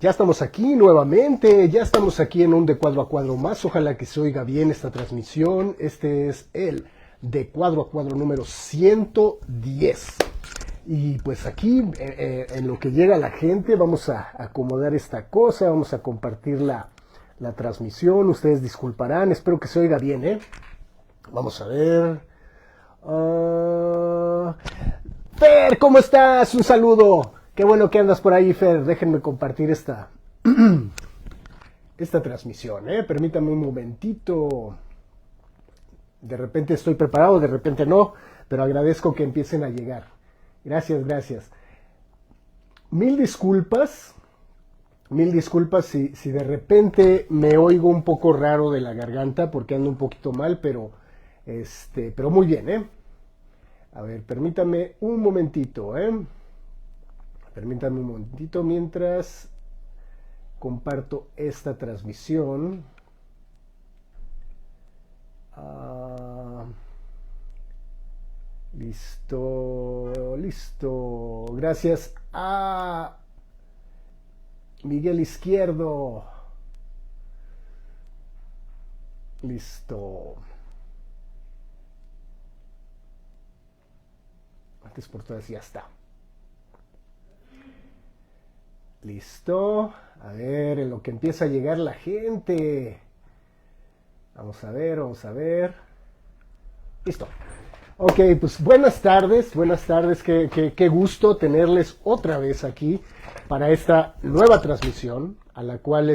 Ya estamos aquí nuevamente, ya estamos aquí en un De Cuadro a Cuadro más. Ojalá que se oiga bien esta transmisión. Este es el De Cuadro a Cuadro número 110. Y pues aquí, en lo que llega la gente, vamos a acomodar esta cosa, vamos a compartir la transmisión. Ustedes disculparán, espero que se oiga bien, ¿eh? Vamos a ver. Fer, ¿cómo estás? Un saludo. Qué bueno que andas por ahí, Fer. Déjenme compartir esta transmisión, ¿eh? Permítame un momentito. De repente estoy preparado, de repente no, pero agradezco que empiecen a llegar. Gracias, gracias. Mil disculpas si de repente me oigo un poco raro de la garganta porque ando un poquito mal, pero muy bien, ¿eh? A ver, permítame un momentito, ¿eh? Permítame un momentito mientras comparto esta transmisión. Listo. Gracias a Miguel Izquierdo. Listo. Antes por todas ya está. Listo. A ver, en lo que empieza a llegar la gente. Vamos a ver. Listo. Ok, pues buenas tardes. Qué gusto tenerles otra vez aquí para esta nueva transmisión, a la cual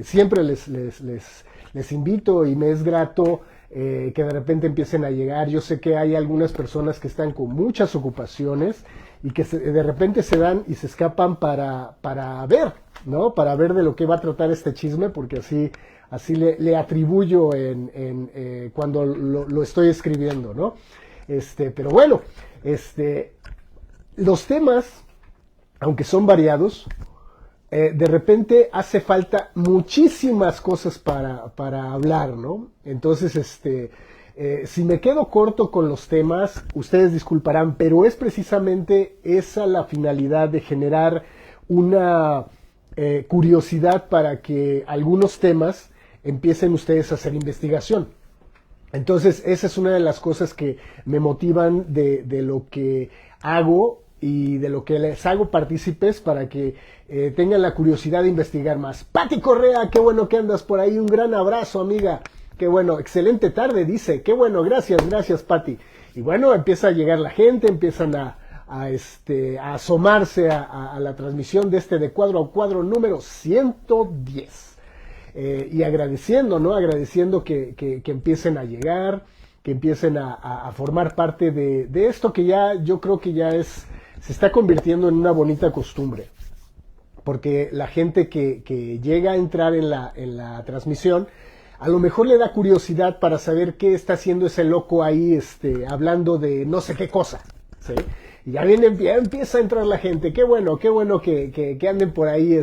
siempre les invito y me es grato que de repente empiecen a llegar. Yo sé que hay algunas personas que están con muchas ocupaciones y que de repente se dan y se escapan para ver, ¿no? Para ver de lo que va a tratar este chisme, porque así le atribuyo cuando lo estoy escribiendo, ¿no? Pero bueno, los temas, aunque son variados, de repente hace falta muchísimas cosas para hablar, ¿no? Entonces, si me quedo corto con los temas, ustedes disculparán, pero es precisamente esa la finalidad de generar una curiosidad para que algunos temas empiecen ustedes a hacer investigación. Entonces, esa es una de las cosas que me motivan de lo que hago y de lo que les hago partícipes para que tengan la curiosidad de investigar más. Pati Correa, qué bueno que andas por ahí. Un gran abrazo, amiga. Qué bueno, excelente tarde, dice. Qué bueno, gracias, Pati. Y bueno, empieza a llegar la gente, empiezan a asomarse a la transmisión de De Cuadro a Cuadro número 110. Y agradeciendo, ¿no? Agradeciendo que empiecen a llegar, que empiecen a formar parte de esto que ya, yo creo que ya se está convirtiendo en una bonita costumbre. Porque la gente que llega a entrar en la transmisión, a lo mejor le da curiosidad para saber qué está haciendo ese loco ahí, hablando de no sé qué cosa, ¿sí? Y ya empieza a entrar la gente. Qué bueno que anden por ahí,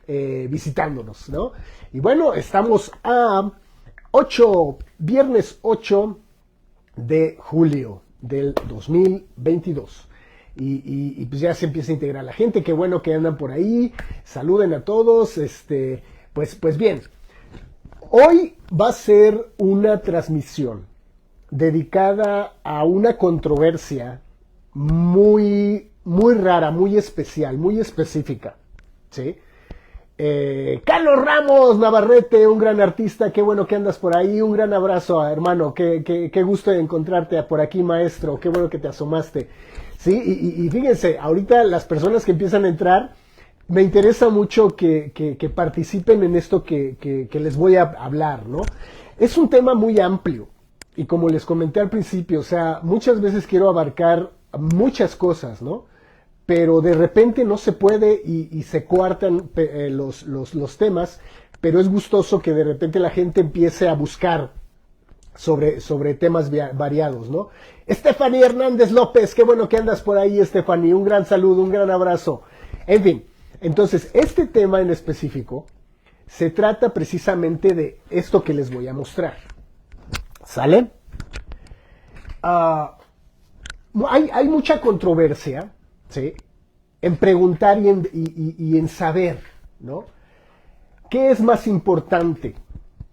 visitándonos, ¿no? Y bueno, estamos a viernes 8 de julio del 2022. Y pues ya se empieza a integrar la gente. Qué bueno que andan por ahí. Saluden a todos. Pues bien. Hoy va a ser una transmisión dedicada a una controversia muy, muy rara, muy especial, muy específica, ¿sí? Carlos Ramos Navarrete, un gran artista, qué bueno que andas por ahí, un gran abrazo, hermano, qué gusto de encontrarte por aquí, maestro, qué bueno que te asomaste, ¿sí? Y fíjense, ahorita las personas que empiezan a entrar, me interesa mucho que participen en esto que les voy a hablar, ¿no? Es un tema muy amplio, y como les comenté al principio, o sea, muchas veces quiero abarcar muchas cosas, ¿no? Pero de repente no se puede y se coartan los temas, pero es gustoso que de repente la gente empiece a buscar sobre temas variados, ¿no? Estefanía Hernández López, qué bueno que andas por ahí, Estefanía, un gran saludo, un gran abrazo. En fin, entonces, este tema en específico se trata precisamente de esto que les voy a mostrar. ¿Sale? Hay mucha controversia, ¿sí?, en preguntar y en saber, ¿no? ¿Qué es más importante?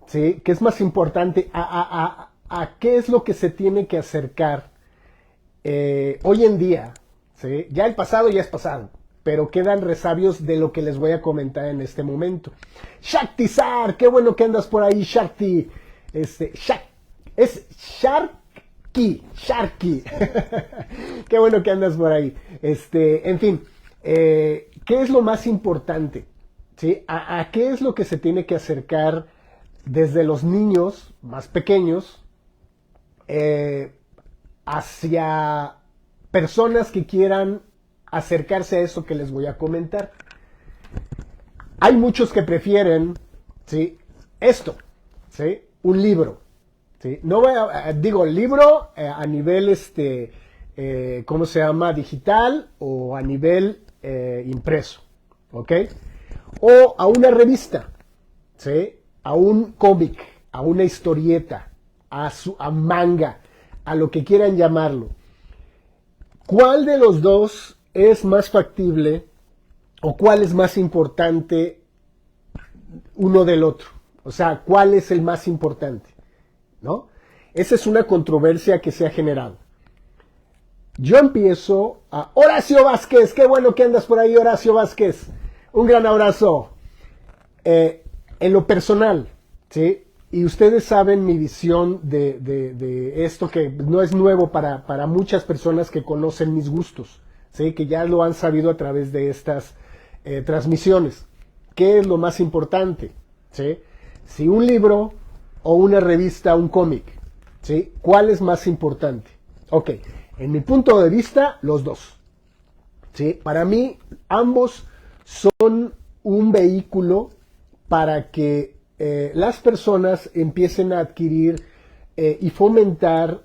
¿Sí? ¿Qué es más importante? ¿A qué es lo que se tiene que acercar hoy en día? ¿Sí? Ya el pasado ya es pasado, pero quedan resabios de lo que les voy a comentar en este momento. Shakti Sar, qué bueno que andas por ahí, Shakti. Es Sharky. Qué bueno que andas por ahí. En fin, ¿qué es lo más importante? ¿Sí? ¿A qué es lo que se tiene que acercar desde los niños más pequeños hacia personas que quieran acercarse a eso que les voy a comentar? Hay muchos que prefieren, ¿sí? Esto, ¿sí? Un libro, ¿sí? No voy a, digo, libro a nivel, ¿cómo se llama? Digital o a nivel impreso, ¿ok? O a una revista, ¿sí? A un cómic, a una historieta, a manga, a lo que quieran llamarlo. ¿Cuál de los dos es más factible o cuál es más importante uno del otro? O sea, ¿cuál es el más importante? ¿No? Esa es una controversia que se ha generado. Yo empiezo a... Horacio Vázquez, qué bueno que andas por ahí, Horacio Vázquez. Un gran abrazo. En lo personal, ¿sí? Y ustedes saben mi visión de esto que no es nuevo para muchas personas que conocen mis gustos, ¿sí? Que ya lo han sabido a través de estas transmisiones. ¿Qué es lo más importante? ¿Sí? Si un libro o una revista, un cómic, ¿sí? ¿Cuál es más importante? Ok, en mi punto de vista, los dos. ¿Sí? Para mí, ambos son un vehículo para que las personas empiecen a adquirir y fomentar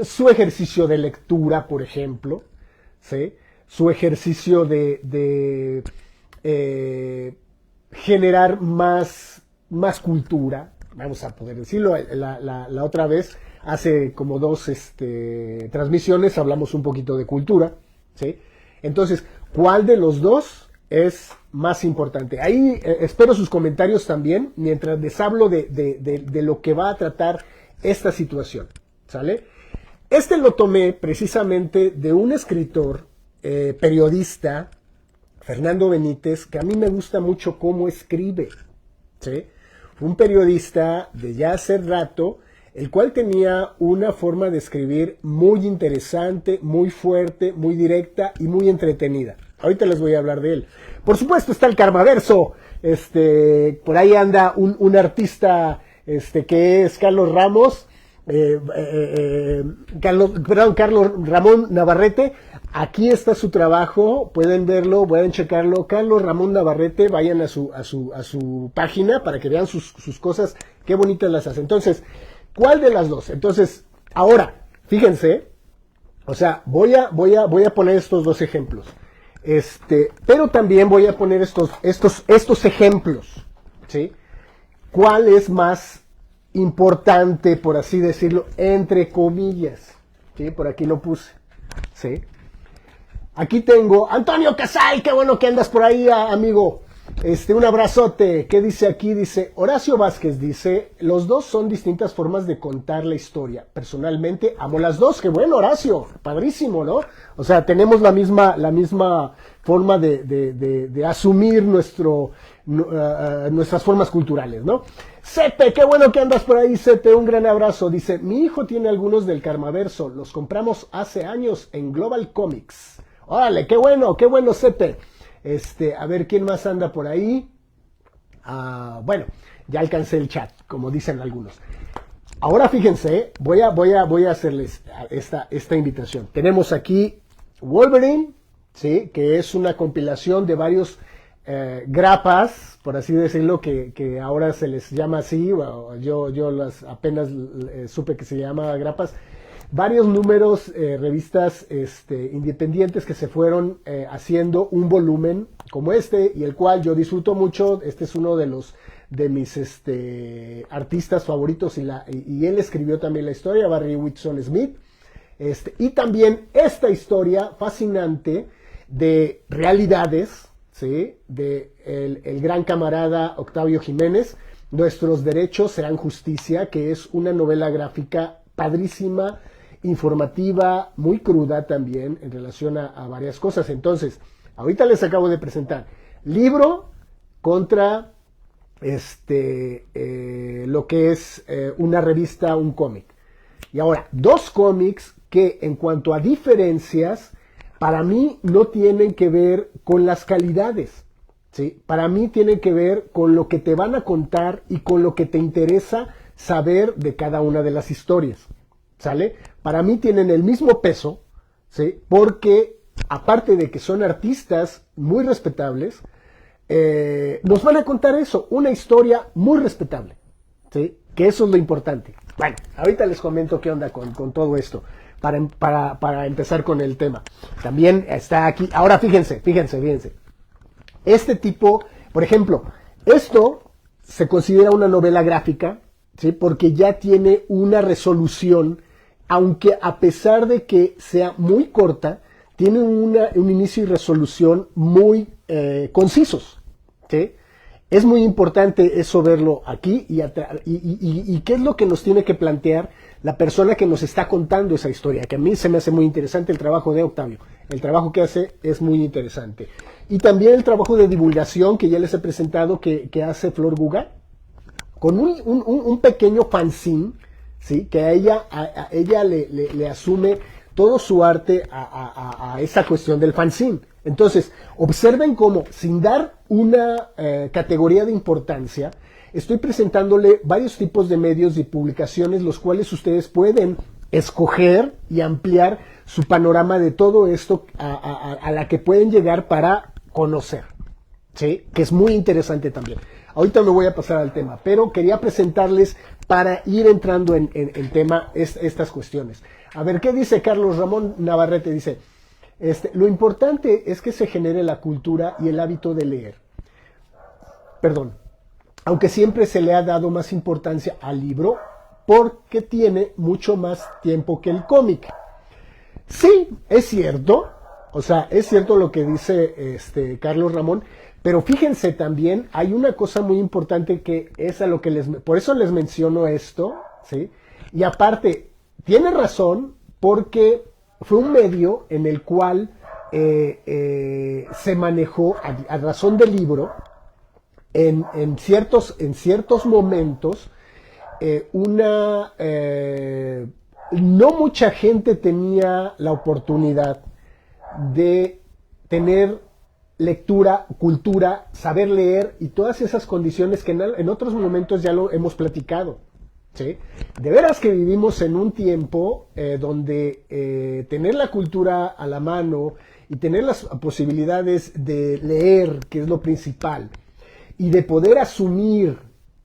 su ejercicio de lectura, por ejemplo, ¿sí? Su ejercicio de generar más cultura, vamos a poder decirlo. La otra vez, hace como 2 transmisiones, hablamos un poquito de cultura, ¿sí? Entonces, ¿cuál de los dos es más importante? Ahí espero sus comentarios también, mientras les hablo de lo que va a tratar esta situación, ¿sale? Lo tomé precisamente de un escritor, periodista, Fernando Benítez, que a mí me gusta mucho cómo escribe, ¿sí? Un periodista de ya hace rato, el cual tenía una forma de escribir muy interesante, muy fuerte, muy directa y muy entretenida. Ahorita les voy a hablar de él. Por supuesto está el Karmaverso. Por ahí anda un artista que es Carlos Ramos. Carlos Ramón Navarrete. Aquí está su trabajo, pueden verlo, pueden checarlo. Carlos Ramón Navarrete, vayan a su página para que vean sus cosas, qué bonitas las hace. Entonces, ¿cuál de las dos? Entonces, ahora, fíjense, o sea, voy a poner estos dos ejemplos. Pero también voy a poner estos ejemplos, ¿sí? ¿Cuál es más importante, por así decirlo, entre comillas? ¿Sí? Por aquí lo puse, ¿sí? Aquí tengo Antonio Casal, qué bueno que andas por ahí, amigo. Un abrazote. ¿Qué dice aquí? Dice Horacio Vázquez, dice, los dos son distintas formas de contar la historia. Personalmente amo las dos. Qué bueno, Horacio, padrísimo, ¿no? O sea, tenemos la misma forma de asumir nuestras formas culturales, ¿no? Sepe, qué bueno que andas por ahí, Sepe, un gran abrazo. Dice, mi hijo tiene algunos del Karmaverso, los compramos hace años en Global Comics. Órale, qué bueno, Sepe. A ver quién más anda por ahí. Bueno, ya alcancé el chat, como dicen algunos. Ahora fíjense, voy a hacerles esta invitación. Tenemos aquí Wolverine, ¿sí? Que es una compilación de varios grapas, por así decirlo, que ahora se les llama así. Yo apenas supe que se llama grapas. Varios números, revistas independientes que se fueron haciendo un volumen como y el cual yo disfruto mucho. Este es uno de mis artistas favoritos y él escribió también la historia, Barry Whitson Smith. Y también esta historia fascinante de realidades, ¿sí? De el gran camarada Octavio Jiménez, Nuestros derechos serán justicia, que es una novela gráfica padrísima, informativa, muy cruda también en relación a varias cosas. Entonces, ahorita les acabo de presentar libro contra lo que es una revista, un cómic. Y ahora, dos cómics que en cuanto a diferencias, para mí no tienen que ver con las calidades, ¿sí? Para mí tienen que ver con lo que te van a contar y con lo que te interesa saber de cada una de las historias, ¿sale? Para mí tienen el mismo peso, ¿sí? Porque aparte de que son artistas muy respetables, nos van a contar eso, una historia muy respetable, ¿sí? Que eso es lo importante. Bueno, ahorita les comento qué onda con todo esto, para empezar con el tema. También está aquí, ahora fíjense. Este tipo, por ejemplo, esto se considera una novela gráfica, ¿sí? Porque ya tiene una resolución, aunque a pesar de que sea muy corta, tiene un inicio y resolución muy concisos, ¿sí? Es muy importante eso verlo aquí y qué es lo que nos tiene que plantear la persona que nos está contando esa historia, que a mí se me hace muy interesante el trabajo de Octavio. El trabajo que hace es muy interesante. Y también el trabajo de divulgación que ya les he presentado que hace Flor Guga, con un pequeño fanzine, ¿sí? Que a ella le asume todo su arte a esa cuestión del fanzine. Entonces, observen cómo, sin dar una categoría de importancia, estoy presentándole varios tipos de medios y publicaciones, los cuales ustedes pueden escoger y ampliar su panorama de todo esto a la que pueden llegar para conocer, ¿sí? Que es muy interesante también. Ahorita me voy a pasar al tema, pero quería presentarles para ir entrando en tema estas cuestiones. A ver, ¿qué dice Carlos Ramón Navarrete? Dice, lo importante es que se genere la cultura y el hábito de leer. Perdón, aunque siempre se le ha dado más importancia al libro porque tiene mucho más tiempo que el cómic. Sí, es cierto, o sea, es cierto lo que dice Carlos Ramón, pero fíjense también, hay una cosa muy importante que es a lo que por eso les menciono esto, ¿sí? Y aparte, tiene razón porque fue un medio en el cual se manejó a razón del libro en ciertos momentos no mucha gente tenía la oportunidad de tener lectura, cultura, saber leer y todas esas condiciones que en otros momentos ya lo hemos platicado, ¿sí? De veras que vivimos en un tiempo donde tener la cultura a la mano y tener las posibilidades de leer, que es lo principal, y de poder asumir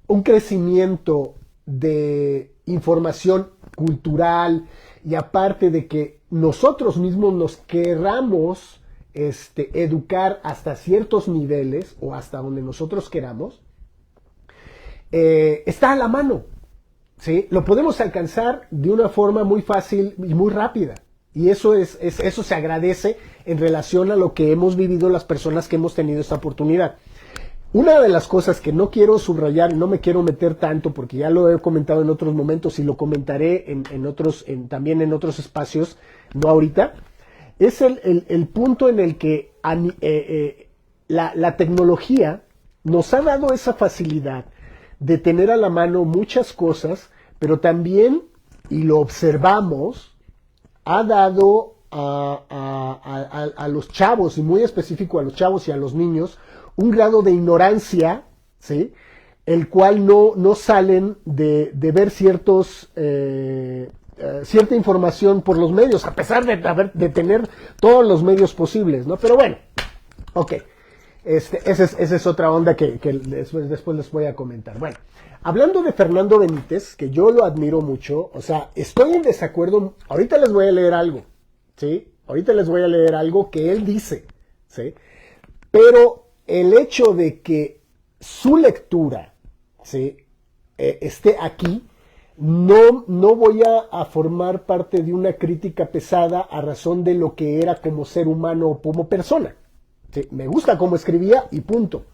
un crecimiento de información cultural y aparte de que nosotros mismos nos querramos educar hasta ciertos niveles o hasta donde nosotros queramos, está a la mano, ¿sí? Lo podemos alcanzar de una forma muy fácil y muy rápida. Y eso se agradece en relación a lo que hemos vivido las personas que hemos tenido esta oportunidad. Una de las cosas que no quiero subrayar, no me quiero meter tanto, porque ya lo he comentado en otros momentos y lo comentaré también en otros espacios, no ahorita, es el punto en el que la tecnología nos ha dado esa facilidad de tener a la mano muchas cosas, pero también, y lo observamos, ha dado a los chavos, y muy específico a los chavos y a los niños, un grado de ignorancia, ¿sí? El cual no salen de ver cierta información por los medios, a pesar de tener todos los medios posibles, ¿no? Pero bueno, ok. Esa es otra onda que después les voy a comentar. Bueno, hablando de Fernando Benítez, que yo lo admiro mucho, o sea, estoy en desacuerdo. Ahorita les voy a leer algo, ¿sí? Ahorita les voy a leer algo que él dice, ¿sí? Pero el hecho de que su lectura, ¿sí? Esté aquí, no voy a formar parte de una crítica pesada a razón de lo que era como ser humano o como persona, ¿sí? Me gusta cómo escribía y punto,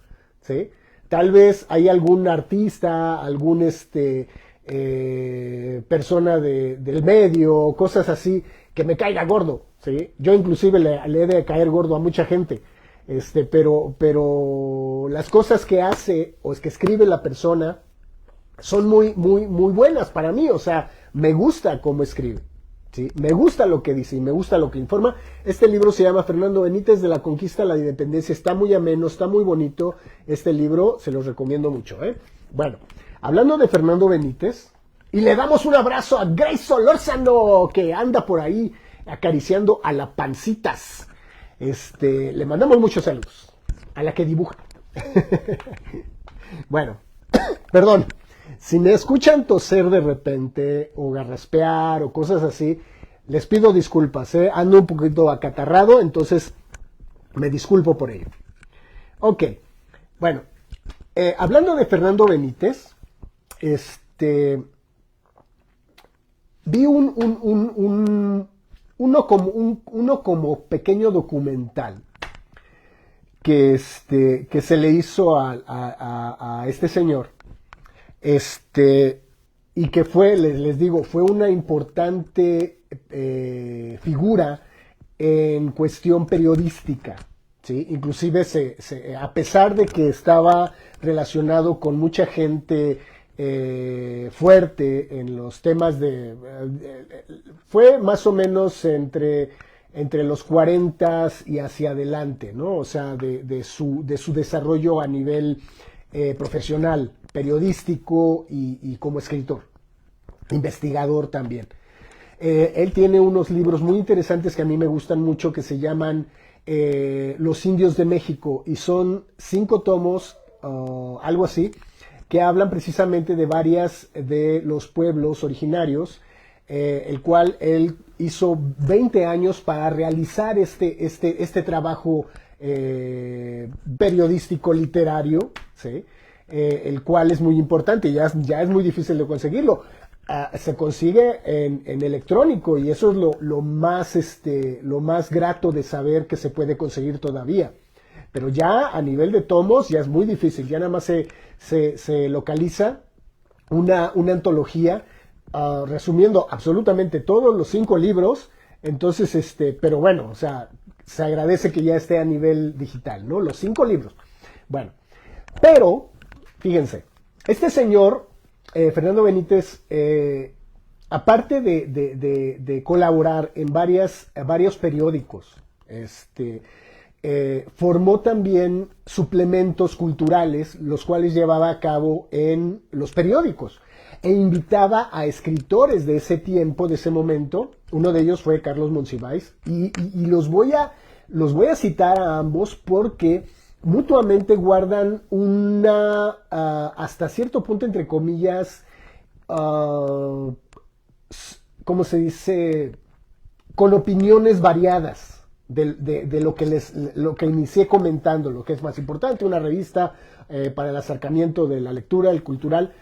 ¿sí? Tal vez hay algún artista, algún persona del medio, cosas así, que me caiga gordo, ¿sí? Yo inclusive le he de caer gordo a mucha gente, pero las cosas que hace o es que escribe la persona son muy, muy, muy buenas para mí, o sea, me gusta cómo escribe. ¿Sí? Me gusta lo que dice y me gusta lo que informa. Este libro se llama Fernando Benítez de la Conquista a la Independencia. Está muy ameno, está muy bonito. Este libro se los recomiendo mucho. Bueno, hablando de Fernando Benítez, y le damos un abrazo a Grace Solórzano, que anda por ahí acariciando a la pancitas. Le mandamos muchos saludos a la que dibuja. Bueno, perdón. Si me escuchan toser de repente o garraspear o cosas así, les pido disculpas, ando un poquito acatarrado, entonces me disculpo por ello. Ok, bueno, hablando de Fernando Benítez, vi uno como pequeño documental que se le hizo a este señor. Y que fue, les digo, fue una importante figura en cuestión periodística, ¿sí? Inclusive a pesar de que estaba relacionado con mucha gente fuerte en los temas fue más o menos entre los 40 y hacia adelante, ¿no? O sea, de su desarrollo a nivel profesional, periodístico y como escritor, investigador también. Él tiene unos libros muy interesantes que a mí me gustan mucho que se llaman Los Indios de México y son 5 tomos, algo así, que hablan precisamente de varias de los pueblos originarios, el cual él hizo 20 años para realizar este trabajo periodístico literario, ¿sí? El cual es muy importante, ya es muy difícil de conseguirlo. Se consigue en electrónico y eso es lo más grato de saber que se puede conseguir todavía. Pero ya a nivel de tomos ya es muy difícil, ya nada más se localiza una antología resumiendo absolutamente todos los 5 libros. Entonces, pero bueno, o sea, se agradece que ya esté a nivel digital, ¿no? Los 5 libros. Bueno, pero, fíjense, este señor, Fernando Benítez, aparte de colaborar en varios periódicos, formó también suplementos culturales, los cuales llevaba a cabo en los periódicos e invitaba a escritores de ese tiempo, de ese momento. Uno de ellos fue Carlos Monsiváis y los voy a citar a ambos porque mutuamente guardan hasta cierto punto, entre comillas, ¿cómo se dice? Con opiniones variadas de lo que inicié comentando, lo que es más importante, una revista para el acercamiento de la lectura, el cultural,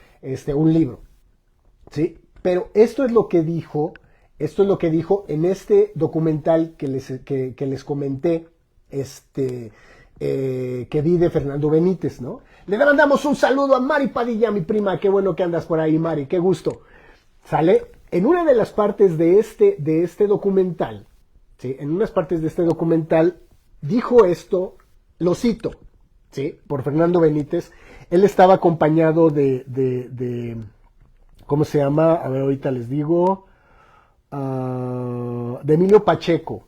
un libro, ¿sí? Pero esto es lo que dijo en este documental que les comenté, que vi de Fernando Benítez, ¿no? Le mandamos un saludo a Mari Padilla, mi prima, qué bueno que andas por ahí, Mari, qué gusto. ¿Sale? En una de las partes de este documental, ¿sí? En unas partes de este documental dijo esto, lo cito, ¿sí? Por Fernando Benítez. Él estaba acompañado de ¿cómo se llama? A ver, ahorita les digo, de Emilio Pacheco.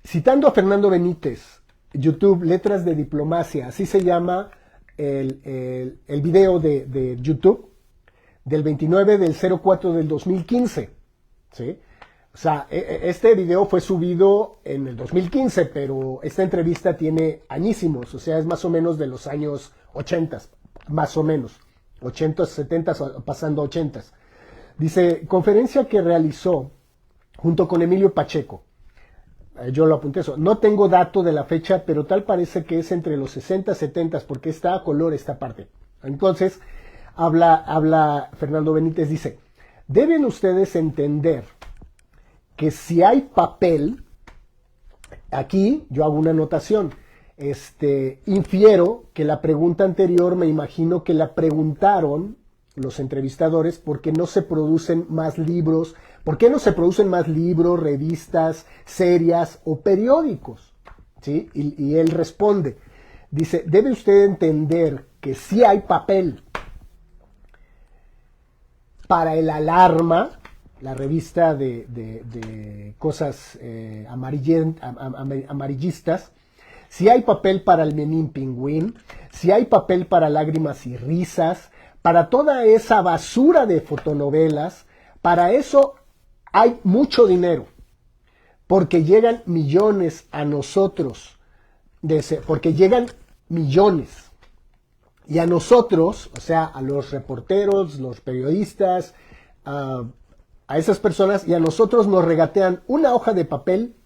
Citando a Fernando Benítez, YouTube, Letras de Diplomacia, así se llama el video de YouTube, del 29 del 04 del 2015, ¿sí? O sea, este video fue subido en el 2015, pero esta entrevista tiene añísimos, o sea, es más o menos de los años 80, más o menos, 80, 70, pasando 80. Dice, conferencia que realizó junto con Emilio Pacheco. Yo lo apunté eso. No tengo dato de la fecha, pero tal parece que es entre los 60 y 70, porque está a color esta parte. Entonces, habla Fernando Benítez, dice, deben ustedes entender que si hay papel, aquí yo hago una anotación. Infiero que la pregunta anterior, me imagino que la preguntaron los entrevistadores porque no se producen más libros. ¿Por qué no se producen más libros, revistas, serias o periódicos? ¿Sí? Y él responde, dice, debe usted entender que sí hay papel para el Alarma, la revista de cosas amarillistas, si hay papel para el Menín Pingüín, si hay papel para Lágrimas y Risas, para toda esa basura de fotonovelas, para eso hay mucho dinero, porque llegan millones a nosotros, porque llegan millones. Y a nosotros, o sea, a los reporteros, los periodistas, a esas personas, y a nosotros nos regatean una hoja de papel,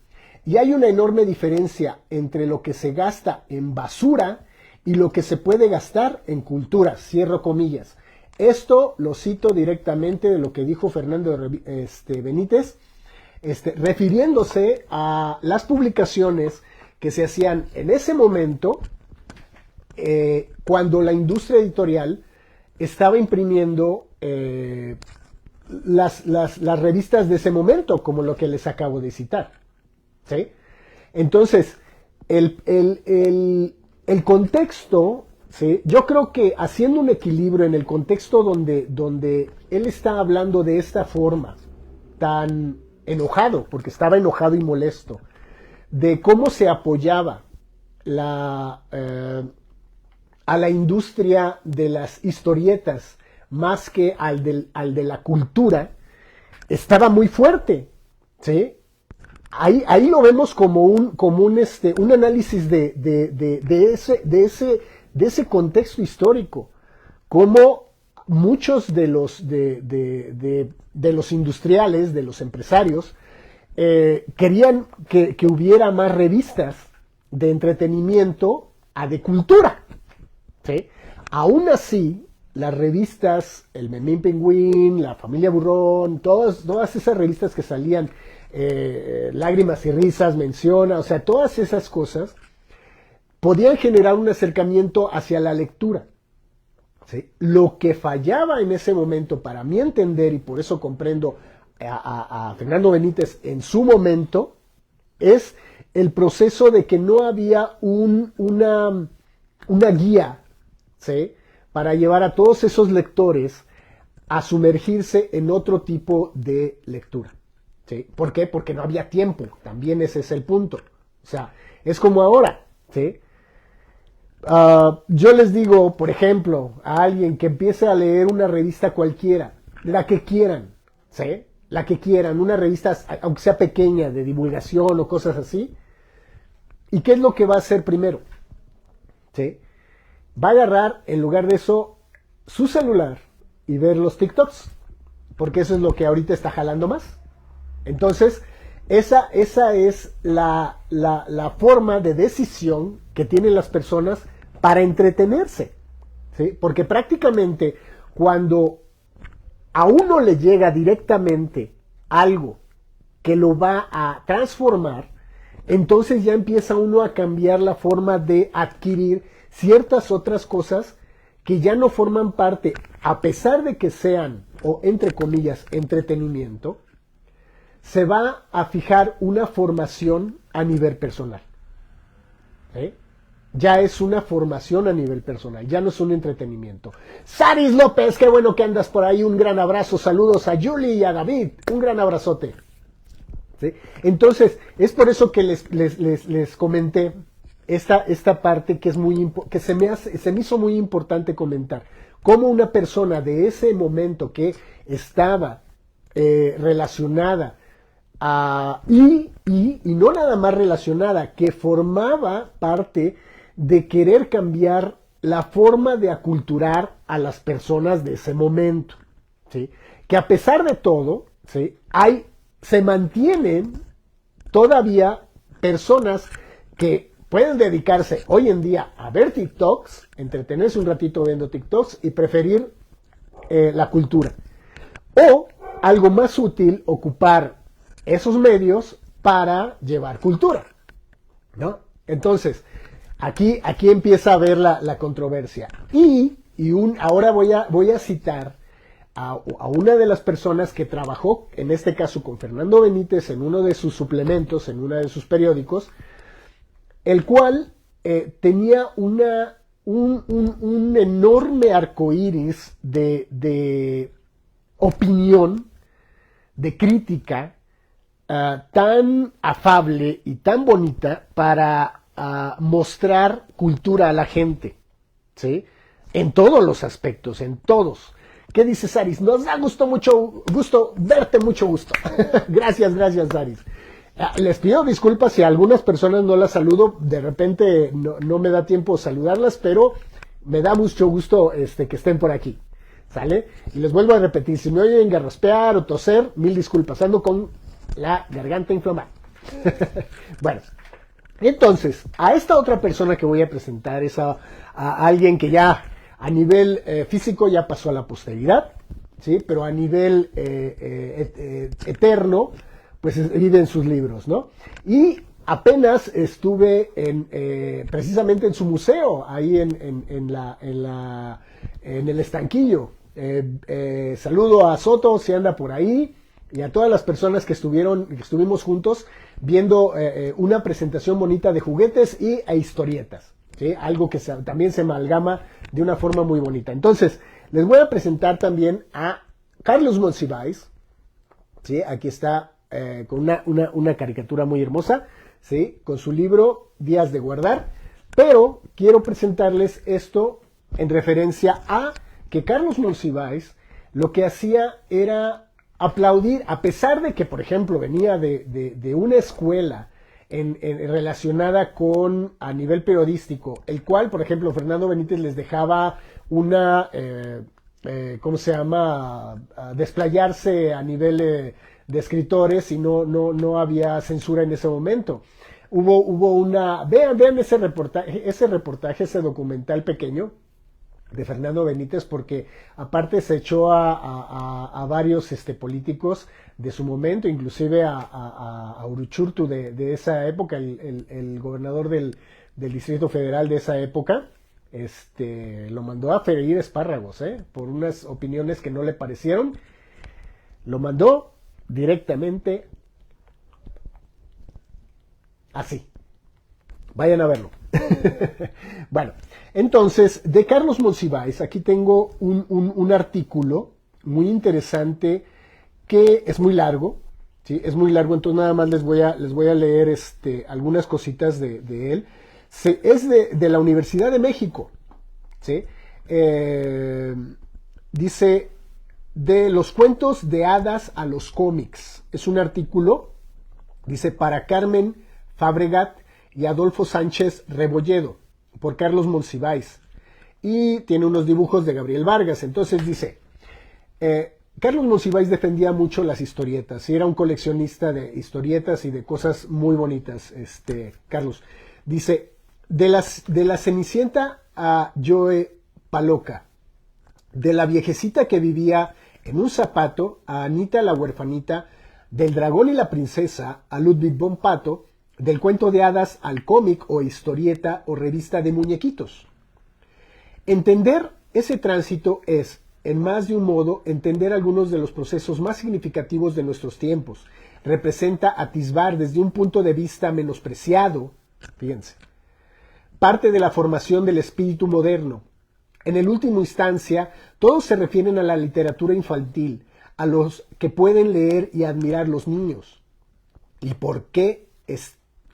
y hay una enorme diferencia entre lo que se gasta en basura y lo que se puede gastar en cultura, cierro comillas. Esto lo cito directamente de lo que dijo Fernando Benítez, refiriéndose a las publicaciones que se hacían en ese momento, cuando la industria editorial estaba imprimiendo las revistas de ese momento, como lo que les acabo de citar. ¿Sí? Entonces, el contexto, ¿sí? Yo creo que haciendo un equilibrio en el contexto donde él está hablando de esta forma, tan enojado, porque estaba enojado y molesto, de cómo se apoyaba a la industria de las historietas más que al de la cultura, estaba muy fuerte, ¿sí? Ahí lo vemos como un análisis de ese contexto histórico, como muchos de los industriales, de los empresarios, querían que hubiera más revistas de entretenimiento a de cultura, ¿sí? Aún así, las revistas, el Memín Pingüín, la Familia Burrón, todas esas revistas que salían, Lágrimas y Risas menciona, o sea, todas esas cosas podían generar un acercamiento hacia la lectura, ¿sí? Lo que fallaba en ese momento, para mi entender, y por eso comprendo a Fernando Benítez en su momento, es el proceso de que no había una guía, ¿sí? Para llevar a todos esos lectores a sumergirse en otro tipo de lectura. ¿Sí? ¿Por qué? Porque no había tiempo. También ese es el punto. O sea, es como ahora. ¿Sí? Yo les digo, por ejemplo, a alguien que empiece a leer una revista cualquiera, la que quieran, ¿sí? La que quieran, una revista, aunque sea pequeña, de divulgación o cosas así. ¿Y qué es lo que va a hacer primero? ¿Sí? Va a agarrar, en lugar de eso, su celular y ver los TikToks. Porque eso es lo que ahorita está jalando más. Entonces, esa es la forma de decisión que tienen las personas para entretenerse, ¿sí? Porque prácticamente cuando a uno le llega directamente algo que lo va a transformar, entonces ya empieza uno a cambiar la forma de adquirir ciertas otras cosas que ya no forman parte, a pesar de que sean, o entre comillas, entretenimiento, se va a fijar una formación a nivel personal. ¿Sí? Ya es una formación a nivel personal, ya no es un entretenimiento. Saris López, qué bueno que andas por ahí, un gran abrazo, saludos a Julie y a David, un gran abrazote. ¿Sí? Entonces, es por eso que les comenté esta parte que es que se me hizo muy importante comentar. Cómo una persona de ese momento que estaba relacionada y no nada más relacionada, que formaba parte de querer cambiar la forma de aculturar a las personas de ese momento, ¿sí? Que a pesar de todo, ¿sí? Se mantienen todavía personas que pueden dedicarse hoy en día a ver TikToks, entretenerse un ratito viendo TikToks y preferir la cultura. O, algo más útil, ocupar esos medios para llevar cultura. ¿no? Entonces, aquí empieza a haber la controversia. Ahora voy a citar a una de las personas que trabajó, en este caso con Fernando Benítez, en uno de sus suplementos, en uno de sus periódicos, el cual tenía un enorme arcoíris de opinión, de crítica, tan afable y tan bonita para mostrar cultura a la gente, ¿sí? En todos los aspectos, en todos. ¿Qué dices, Aris? Nos da mucho gusto verte, mucho gusto. Gracias, Aris. Les pido disculpas si a algunas personas no las saludo, de repente no me da tiempo saludarlas, pero me da mucho gusto que estén por aquí, ¿sale? Y les vuelvo a repetir, si me oyen garraspear o toser, mil disculpas, ando con la garganta inflamada. Bueno, entonces, a esta otra persona que voy a presentar es a alguien que ya a nivel físico ya pasó a la posteridad, ¿sí? Pero a nivel eterno, pues vive en sus libros, ¿no? Y apenas estuve precisamente en su museo, ahí en el estanquillo. Saludo a Soto si anda por ahí y a todas las personas que estuvimos juntos viendo una presentación bonita de juguetes y historietas, ¿sí? Algo que también se amalgama de una forma muy bonita. Entonces, les voy a presentar también a Carlos Monsiváis, ¿sí? Aquí está con una caricatura muy hermosa, ¿sí? Con su libro Días de Guardar, pero quiero presentarles esto en referencia a que Carlos Monsiváis lo que hacía era aplaudir, a pesar de que, por ejemplo, venía de una escuela relacionada con a nivel periodístico, el cual, por ejemplo, Fernando Benítez les dejaba una, ¿cómo se llama?, desplayarse a nivel de escritores y no había censura en ese momento. Hubo una, vean ese reportaje, ese documental pequeño de Fernando Benítez, porque aparte se echó a varios políticos de su momento, inclusive a Uruchurtu de esa época, el gobernador del Distrito Federal de esa época, lo mandó a freír espárragos, por unas opiniones que no le parecieron, lo mandó directamente así. Vayan a verlo. Bueno, entonces, de Carlos Monsiváis, aquí tengo un artículo muy interesante que es muy largo, ¿sí? Es muy largo, entonces nada más les voy a leer algunas cositas de él. Es de la Universidad de México, ¿sí? Dice, de los cuentos de hadas a los cómics. Es un artículo, dice, para Carmen Fabregat y Adolfo Sánchez Rebolledo, por Carlos Monsiváis. Y tiene unos dibujos de Gabriel Vargas. Entonces dice, Carlos Monsiváis defendía mucho las historietas y era un coleccionista de historietas y de cosas muy bonitas. Carlos dice, de la Cenicienta a Joe Paloca, de la viejecita que vivía en un zapato a Anita la huerfanita, del dragón y la princesa a Ludwig von Pato, del cuento de hadas al cómic o historieta o revista de muñequitos. Entender ese tránsito es, en más de un modo, entender algunos de los procesos más significativos de nuestros tiempos. Representa atisbar desde un punto de vista menospreciado, fíjense, parte de la formación del espíritu moderno. En el último instancia, todos se refieren a la literatura infantil, a los que pueden leer y admirar los niños. ¿Y por qué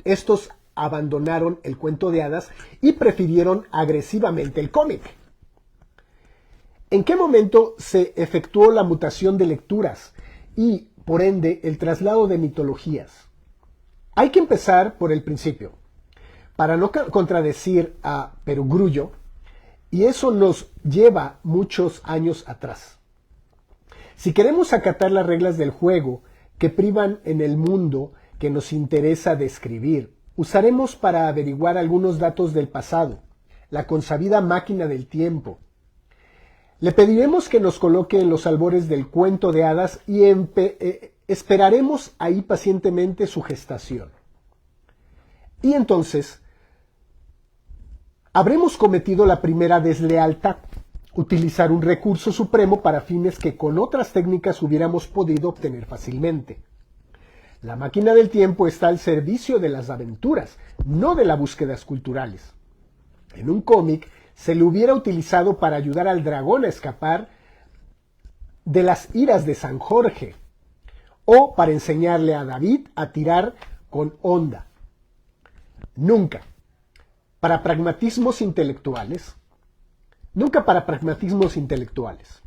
estos abandonaron el cuento de hadas y prefirieron agresivamente el cómic? ¿En qué momento se efectuó la mutación de lecturas y, por ende, el traslado de mitologías? Hay que empezar por el principio, para no contradecir a Perogrullo, y eso nos lleva muchos años atrás. Si queremos acatar las reglas del juego que privan en el mundo que nos interesa describir, usaremos para averiguar algunos datos del pasado, la consabida máquina del tiempo. Le pediremos que nos coloque en los albores del cuento de hadas y esperaremos ahí pacientemente su gestación. Y entonces, habremos cometido la primera deslealtad, utilizar un recurso supremo para fines que con otras técnicas hubiéramos podido obtener fácilmente. La máquina del tiempo está al servicio de las aventuras, no de las búsquedas culturales. En un cómic se le hubiera utilizado para ayudar al dragón a escapar de las iras de San Jorge, o para enseñarle a David a tirar con honda. Nunca para pragmatismos intelectuales. Nunca para pragmatismos intelectuales.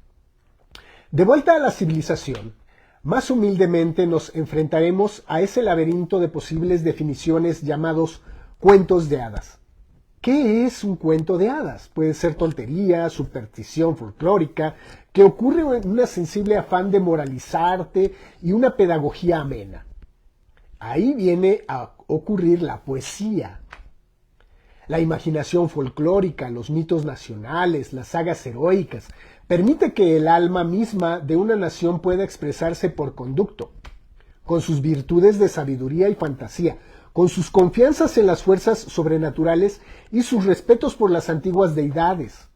De vuelta a la civilización, más humildemente nos enfrentaremos a ese laberinto de posibles definiciones llamados cuentos de hadas. ¿Qué es un cuento de hadas? Puede ser tontería, superstición folclórica, que ocurre en un sensible afán de moralizarte y una pedagogía amena. Ahí viene a ocurrir la poesía. La imaginación folclórica, los mitos nacionales, las sagas heroicas, permite que el alma misma de una nación pueda expresarse por conducto, con sus virtudes de sabiduría y fantasía, con sus confianzas en las fuerzas sobrenaturales y sus respetos por las antiguas deidades,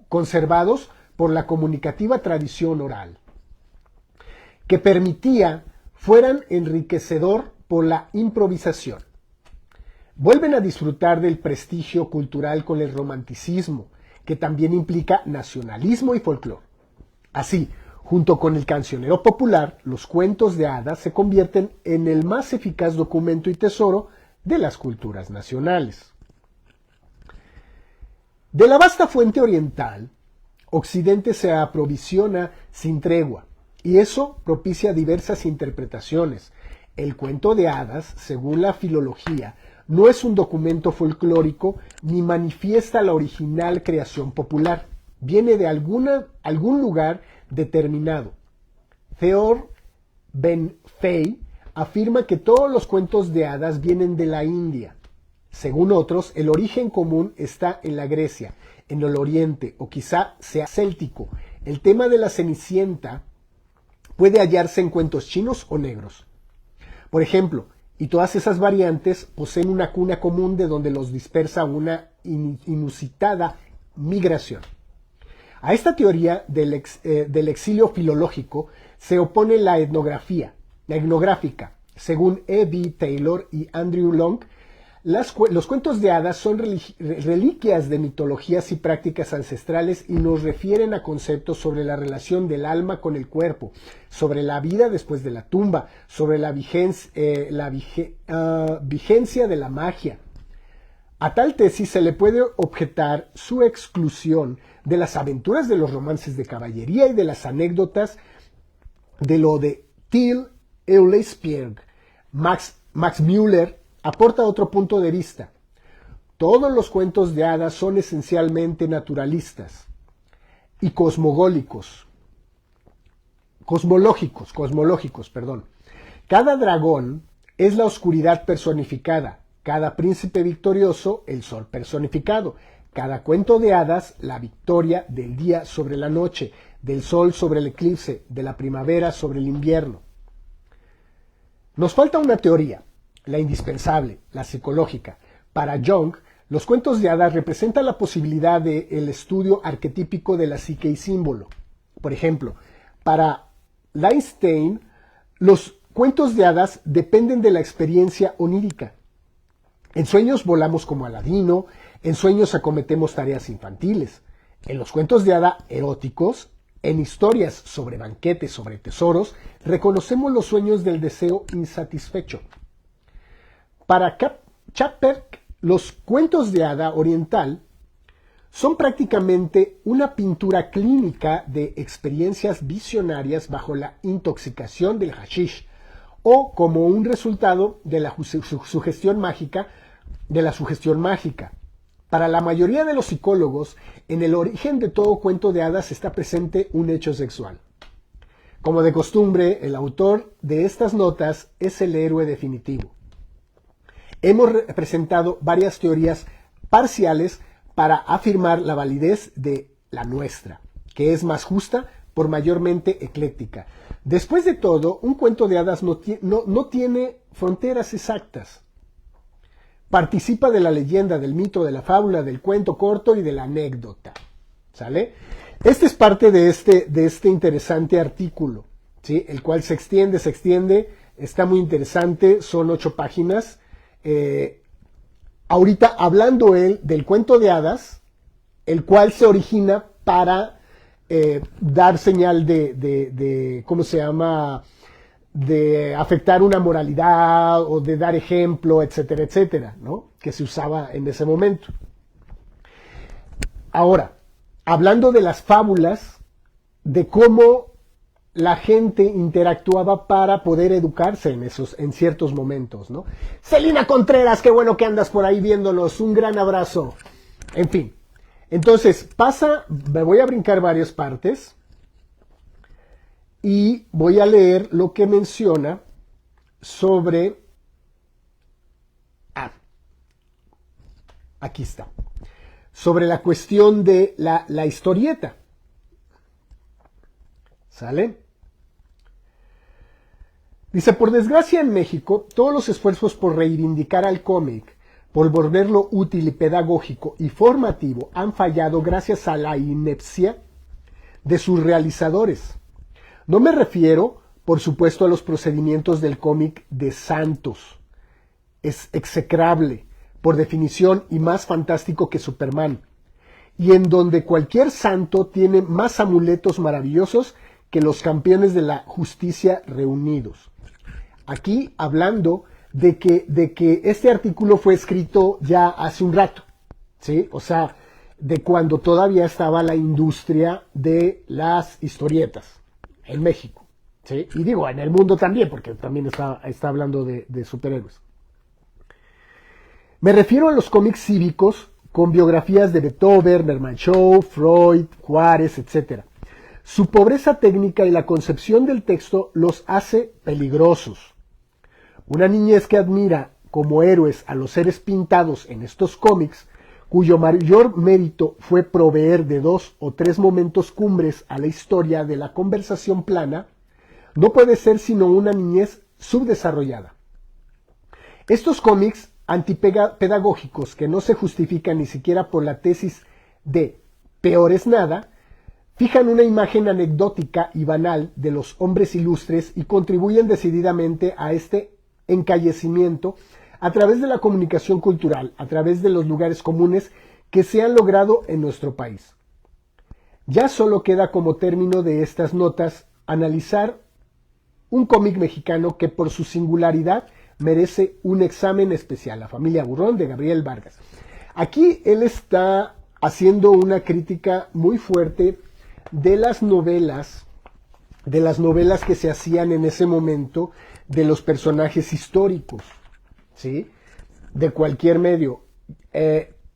conservados por la comunicativa tradición oral, que permitía fueran enriquecedor por la improvisación. Vuelven a disfrutar del prestigio cultural con el romanticismo, que también implica nacionalismo y folclore. Así, junto con el cancionero popular, los cuentos de hadas se convierten en el más eficaz documento y tesoro de las culturas nacionales. De la vasta fuente oriental, Occidente se aprovisiona sin tregua, y eso propicia diversas interpretaciones. El cuento de hadas, según la filología, no es un documento folclórico ni manifiesta la original creación popular. Viene de algún lugar determinado. Theodor Ben Fey afirma que todos los cuentos de hadas vienen de la India. Según otros, el origen común está en la Grecia, en el Oriente, o quizá sea céltico. El tema de la Cenicienta puede hallarse en cuentos chinos o negros. Por ejemplo, y todas esas variantes poseen una cuna común de donde los dispersa una inusitada migración. A esta teoría del exilio filológico se opone la etnográfica. Según E.B. Taylor y Andrew Long, los cuentos de hadas son reliquias de mitologías y prácticas ancestrales y nos refieren a conceptos sobre la relación del alma con el cuerpo, sobre la vida después de la tumba, sobre la vigencia de la magia. A tal tesis se le puede objetar su exclusión de las aventuras de los romances de caballería y de las anécdotas de lo de Till Eulenspiegel. Max Müller aporta otro punto de vista. Todos los cuentos de hadas son esencialmente naturalistas y cosmológicos. Cada dragón es la oscuridad personificada, cada príncipe victorioso el sol personificado, cada cuento de hadas la victoria del día sobre la noche, del sol sobre el eclipse, de la primavera sobre el invierno. Nos falta una teoría, la indispensable, la psicológica. Para Jung, los cuentos de hadas representan la posibilidad del estudio arquetípico de la psique y símbolo. Por ejemplo, para Einstein, los cuentos de hadas dependen de la experiencia onírica. En sueños volamos como Aladino, en sueños acometemos tareas infantiles. En los cuentos de hada eróticos, en historias sobre banquetes, sobre tesoros, reconocemos los sueños del deseo insatisfecho. Para Chapek, los cuentos de hada oriental son prácticamente una pintura clínica de experiencias visionarias bajo la intoxicación del hashish o como un resultado de la sugestión mágica. Para la mayoría de los psicólogos, en el origen de todo cuento de hadas está presente un hecho sexual. Como de costumbre, el autor de estas notas es el héroe definitivo. Hemos presentado varias teorías parciales para afirmar la validez de la nuestra, que es más justa por mayormente ecléctica. Después de todo, un cuento de hadas no tiene fronteras exactas. participa de la leyenda, del mito, de la fábula, del cuento corto y de la anécdota. ¿Sale? Este es parte de este interesante artículo, ¿sí? El cual se extiende, está muy interesante, son 8 páginas. Ahorita hablando él del cuento de hadas, el cual se origina para dar señal de, ¿cómo se llama?, de afectar una moralidad o de dar ejemplo, etcétera, etcétera, ¿no? Que se usaba en ese momento. Ahora, hablando de las fábulas, de cómo la gente interactuaba para poder educarse en ciertos momentos, ¿no? Celina Contreras, qué bueno que andas por ahí viéndonos, un gran abrazo. En fin, entonces me voy a brincar varias partes y voy a leer lo que menciona sobre... aquí está. Sobre la cuestión de la historieta. ¿Sale? Dice, por desgracia en México, todos los esfuerzos por reivindicar al cómic, por volverlo útil y pedagógico y formativo, han fallado gracias a la inepcia de sus realizadores. No me refiero, por supuesto, a los procedimientos del cómic de santos. Es execrable, por definición, y más fantástico que Superman, y en donde cualquier santo tiene más amuletos maravillosos que los campeones de la justicia reunidos. Aquí hablando de que este artículo fue escrito ya hace un rato, ¿sí? O sea, de cuando todavía estaba la industria de las historietas en México, ¿sí? Y digo, en el mundo también, porque también está hablando de superhéroes. Me refiero a los cómics cívicos con biografías de Beethoven, Hermann Shaw, Freud, Juárez, etc. Su pobreza técnica y la concepción del texto los hace peligrosos. Una niñez que admira como héroes a los seres pintados en estos cómics, cuyo mayor mérito fue proveer de 2 o 3 momentos cumbres a la historia de la conversación plana, no puede ser sino una niñez subdesarrollada. Estos cómics antipedagógicos que no se justifican ni siquiera por la tesis de peor es nada, fijan una imagen anecdótica y banal de los hombres ilustres y contribuyen decididamente a este encallecimiento a través de la comunicación cultural, a través de los lugares comunes que se han logrado en nuestro país. Ya solo queda como término de estas notas analizar un cómic mexicano que por su singularidad merece un examen especial, La familia Burrón de Gabriel Vargas. Aquí él está haciendo una crítica muy fuerte de las novelas que se hacían en ese momento, de los personajes históricos, ¿sí? De cualquier medio.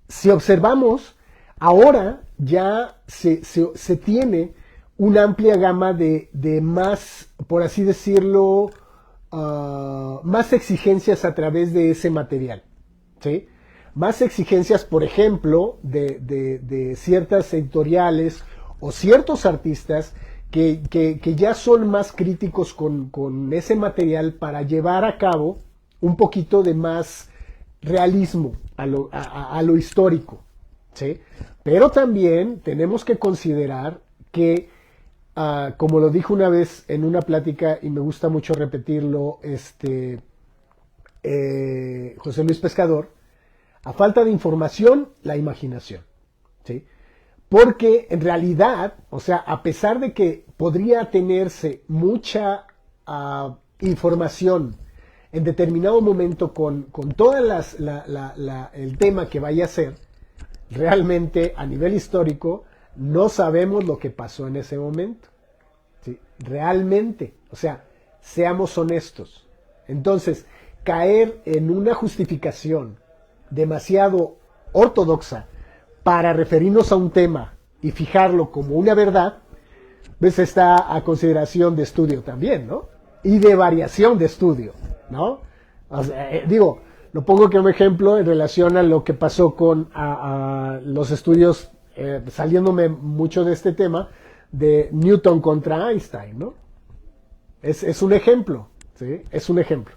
Si observamos, ahora ya se tiene una amplia gama de más, por así decirlo, más exigencias a través de ese material, ¿sí? Más exigencias, por ejemplo, de ciertas editoriales o ciertos artistas que ya son más críticos con ese material para llevar a cabo un poquito de más realismo a lo histórico, ¿sí? Pero también tenemos que considerar que, como lo dijo una vez en una plática, y me gusta mucho repetirlo, José Luis Pescador, a falta de información, la imaginación, ¿sí? Porque en realidad, o sea, a pesar de que podría tenerse mucha información en determinado momento con todas el tema que vaya a ser, realmente a nivel histórico no sabemos lo que pasó en ese momento, ¿sí? Realmente, o sea, seamos honestos. Entonces, caer en una justificación demasiado ortodoxa para referirnos a un tema y fijarlo como una verdad, pues está a consideración de estudio también, ¿no? Y de variación de estudio, ¿no? O sea, digo, lo pongo como ejemplo en relación a lo que pasó con a los estudios, saliéndome mucho de este tema, de Newton contra Einstein, ¿no? Es un ejemplo, ¿sí? Es un ejemplo.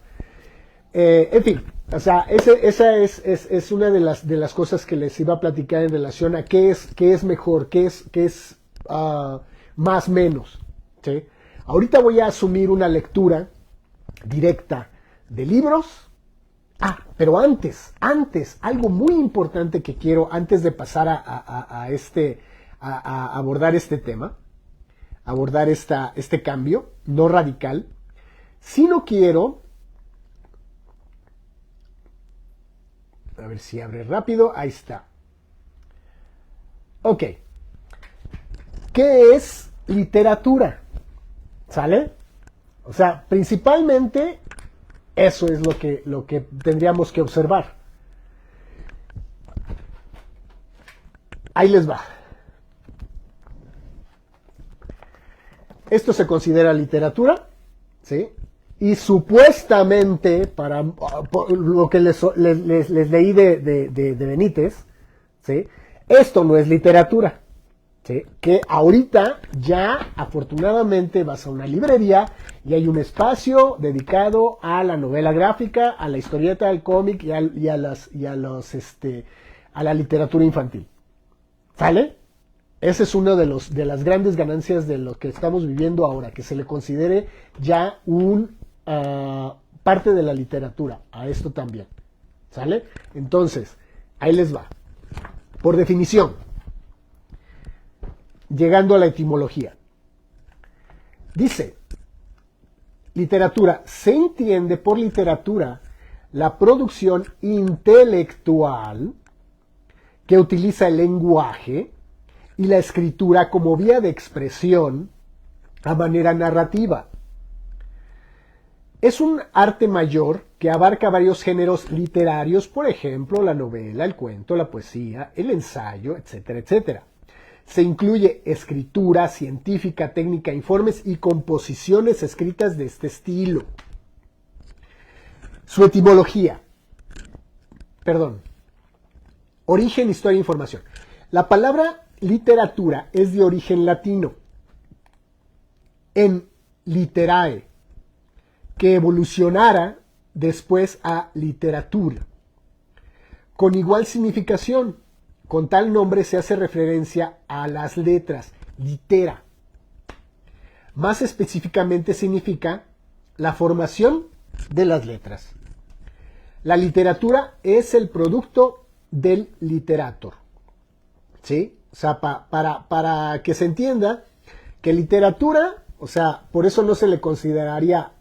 En fin, O sea, esa es una de las cosas que les iba a platicar en relación a qué es mejor, qué es más menos. ¿Sí? Ahorita voy a asumir una lectura directa de libros. Pero antes, algo muy importante que quiero, antes de pasar a abordar este tema, abordar este cambio, no radical, si no quiero, a ver si abre rápido, ahí está. Ok. ¿Qué es literatura? ¿Sale? O sea, principalmente eso es lo que tendríamos que observar. Ahí les va. Esto se considera literatura, ¿sí? Y supuestamente, por lo que les leí de Benítez, ¿sí? Esto no es literatura. ¿Sí? Que ahorita ya afortunadamente vas a una librería y hay un espacio dedicado a la novela gráfica, a la historieta del cómic y a la literatura infantil. ¿Sale? Ese es uno de las grandes ganancias de lo que estamos viviendo ahora, que se le considere ya parte de la literatura a esto también. ¿Sale? Entonces, ahí les va. Por definición, llegando a la etimología. Dice, literatura, se entiende por literatura la producción intelectual que utiliza el lenguaje y la escritura como vía de expresión a manera narrativa. Es un arte mayor que abarca varios géneros literarios, por ejemplo, la novela, el cuento, la poesía, el ensayo, etcétera, etcétera. Se incluye escritura científica, técnica, informes y composiciones escritas de este estilo. Su etimología. Origen, historia e información. La palabra literatura es de origen latino. En literae, que evolucionara después a literatura, con igual significación. Con tal nombre se hace referencia a las letras, litera. Más específicamente significa la formación de las letras. La literatura es el producto del literator. ¿Sí? O sea, para que se entienda que literatura, o sea, por eso no se le consideraría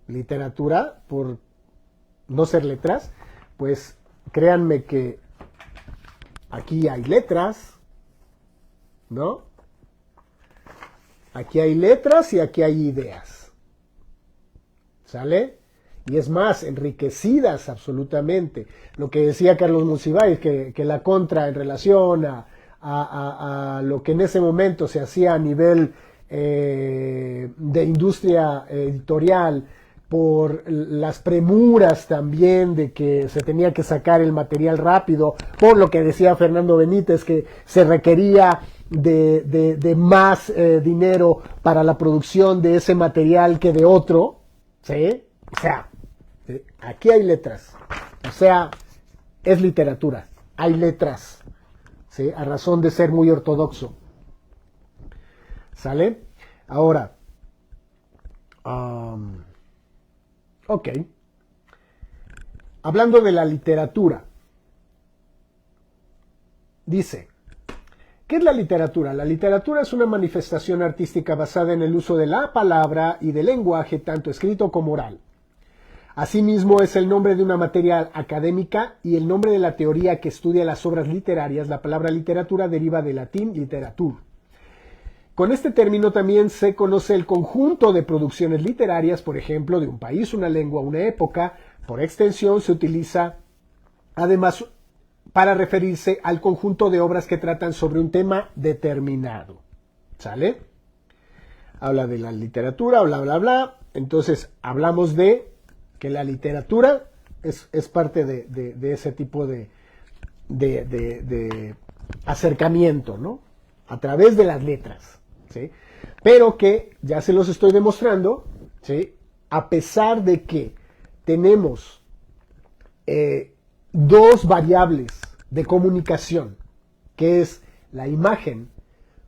literatura, por no ser letras, pues créanme que aquí hay letras, ¿no? Aquí hay letras y aquí hay ideas. ¿Sale? Y es más, enriquecidas absolutamente. Lo que decía Carlos Monsiváis, que la contra en relación a lo que en ese momento se hacía a nivel de industria editorial, por las premuras también de que se tenía que sacar el material rápido, por lo que decía Fernando Benítez, que se requería de más dinero para la producción de ese material que de otro, ¿sí? O sea, aquí hay letras, o sea, es literatura, hay letras, ¿sí? A razón de ser muy ortodoxo. ¿Sale? Ahora, ok. Hablando de la literatura, dice, ¿qué es la literatura? La literatura es una manifestación artística basada en el uso de la palabra y del lenguaje, tanto escrito como oral. Asimismo, es el nombre de una materia académica y el nombre de la teoría que estudia las obras literarias. La palabra literatura deriva del latín literatur. Con este término también se conoce el conjunto de producciones literarias, por ejemplo, de un país, una lengua, una época. Por extensión, se utiliza además para referirse al conjunto de obras que tratan sobre un tema determinado. ¿Sale? Habla de la literatura, bla, bla, bla. Entonces, hablamos de que la literatura es parte de ese tipo de acercamiento, ¿no? A través de las letras, ¿sí? Pero que, ya se los estoy demostrando, ¿sí? A pesar de que tenemos dos variables de comunicación, que es la imagen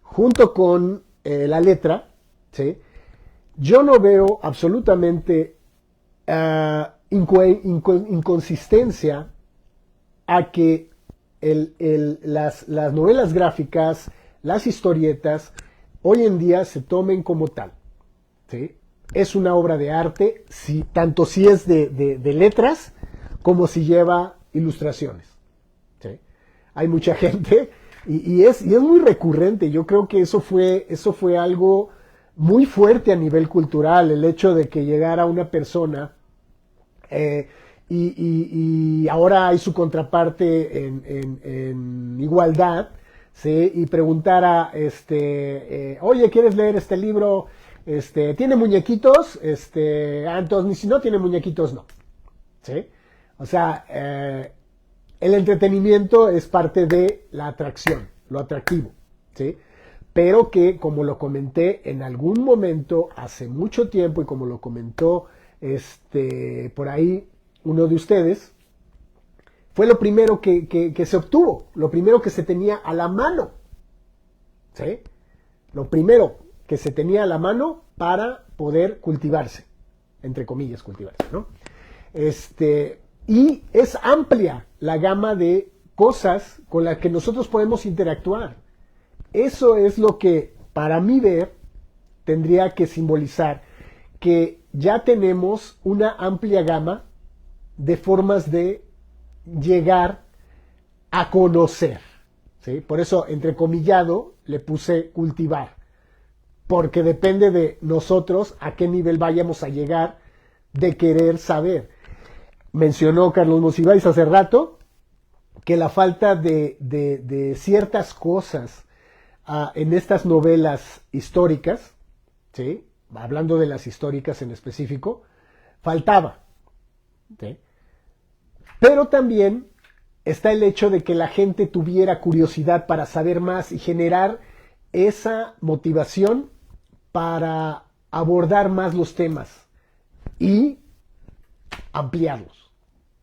junto con la letra, ¿sí? Yo no veo absolutamente inconsistencia a que las novelas gráficas, las historietas, hoy en día se tomen como tal, ¿sí? Es una obra de arte, tanto si es de letras como si lleva ilustraciones, ¿sí? Hay mucha gente y es muy recurrente. Yo creo que eso fue algo muy fuerte a nivel cultural, el hecho de que llegara una persona y ahora hay su contraparte en igualdad, ¿sí? Y preguntara, oye, ¿quieres leer este libro? ¿Tiene muñequitos? Entonces, si no tiene muñequitos, no, ¿sí? O sea, el entretenimiento es parte de la atracción, lo atractivo, ¿sí? Pero que, como lo comenté en algún momento, hace mucho tiempo, y como lo comentó por ahí uno de ustedes, fue lo primero que se obtuvo, lo primero que se tenía a la mano, ¿sí? Lo primero que se tenía a la mano para poder cultivarse, entre comillas, cultivarse, ¿no? Y es amplia la gama de cosas con las que nosotros podemos interactuar. Eso es lo que, para mí ver, tendría que simbolizar que ya tenemos una amplia gama de formas de llegar a conocer, ¿sí? Por eso, entrecomillado, le puse cultivar, porque depende de nosotros a qué nivel vayamos a llegar de querer saber. Mencionó Carlos Monsiváis hace rato que la falta de ciertas cosas en estas novelas históricas, ¿sí? Hablando de las históricas en específico, faltaba, ¿sí? Pero también está el hecho de que la gente tuviera curiosidad para saber más y generar esa motivación para abordar más los temas y ampliarlos,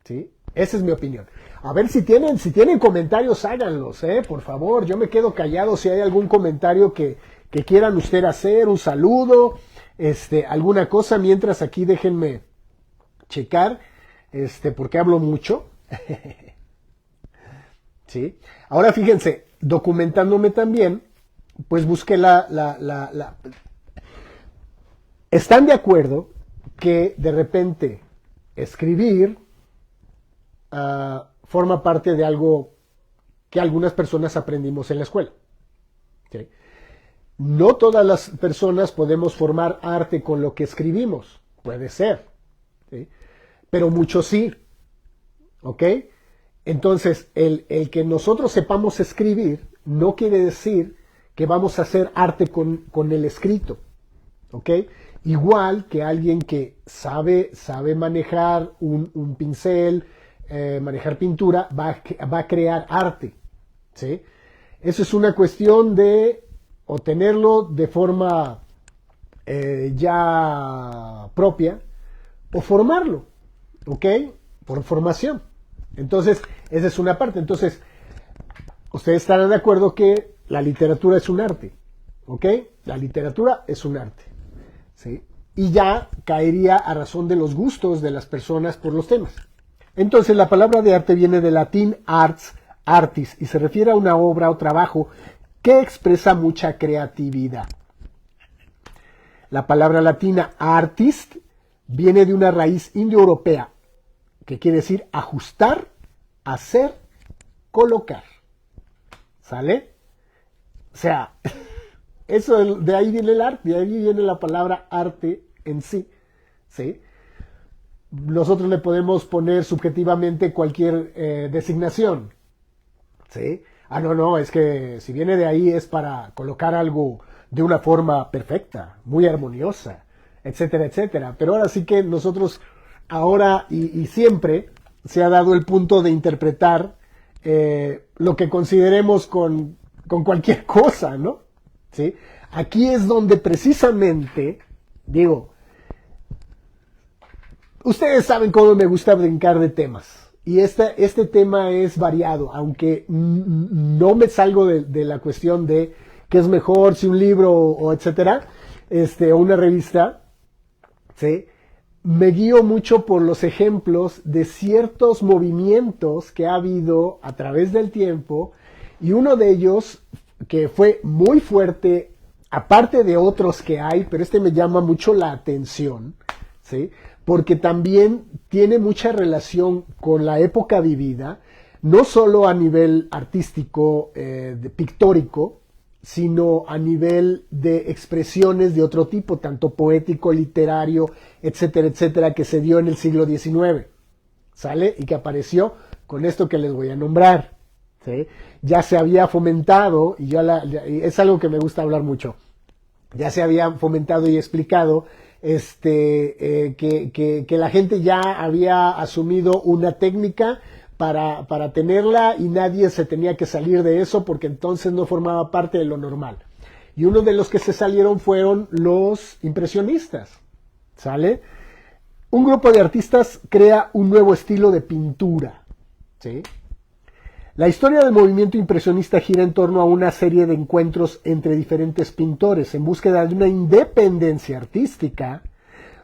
¿sí? Esa es mi opinión. A ver si tienen comentarios, háganlos, por favor. Yo me quedo callado si hay algún comentario que quieran ustedes hacer, un saludo, alguna cosa. Mientras aquí déjenme checar, porque hablo mucho. ¿Sí? Ahora fíjense, documentándome también, pues busqué ¿Están de acuerdo que de repente escribir forma parte de algo que algunas personas aprendimos en la escuela? ¿Sí? No todas las personas podemos formar arte con lo que escribimos, puede ser, ¿sí? Pero muchos sí, ¿ok? Entonces, el que nosotros sepamos escribir no quiere decir que vamos a hacer arte con el escrito, ¿ok? Igual que alguien que sabe manejar un pincel, manejar pintura, va a crear arte, ¿sí? Eso es una cuestión de o tenerlo de forma ya propia o formarlo, ¿ok? Por formación. Entonces, esa es una parte. Entonces, ustedes estarán de acuerdo que la literatura es un arte, ¿ok? La literatura es un arte, ¿sí? Y ya caería a razón de los gustos de las personas por los temas. Entonces, la palabra de arte viene del latín arts, artis, y se refiere a una obra o trabajo que expresa mucha creatividad. La palabra latina artist viene de una raíz indoeuropea que quiere decir ajustar, hacer, colocar. ¿Sale? O sea, eso de ahí viene el arte, de ahí viene la palabra arte en sí, ¿sí? Nosotros le podemos poner subjetivamente cualquier designación, ¿sí? No, es que si viene de ahí es para colocar algo de una forma perfecta, muy armoniosa, etcétera, etcétera. Pero ahora sí que nosotros, ahora y siempre, se ha dado el punto de interpretar lo que consideremos con cualquier cosa, ¿no? ¿Sí? Aquí es donde precisamente, digo, ustedes saben cómo me gusta brincar de temas. y este tema es variado, aunque no me salgo de la cuestión de qué es mejor, si un libro o etcétera, o una revista, ¿sí? Me guío mucho por los ejemplos de ciertos movimientos que ha habido a través del tiempo, y uno de ellos que fue muy fuerte, aparte de otros que hay, pero este me llama mucho la atención, ¿sí? Porque también tiene mucha relación con la época vivida, no solo a nivel artístico, pictórico, sino a nivel de expresiones de otro tipo, tanto poético, literario, etcétera, etcétera, que se dio en el siglo XIX, ¿sale? Y que apareció con esto que les voy a nombrar, ¿sí? Ya se había fomentado, y es algo que me gusta hablar mucho, ya se había fomentado y explicado que la gente ya había asumido una técnica para tenerla, y nadie se tenía que salir de eso porque entonces no formaba parte de lo normal. Y uno de los que se salieron fueron los impresionistas, ¿sale? Un grupo de artistas crea un nuevo estilo de pintura, ¿sí? La historia del movimiento impresionista gira en torno a una serie de encuentros entre diferentes pintores en búsqueda de una independencia artística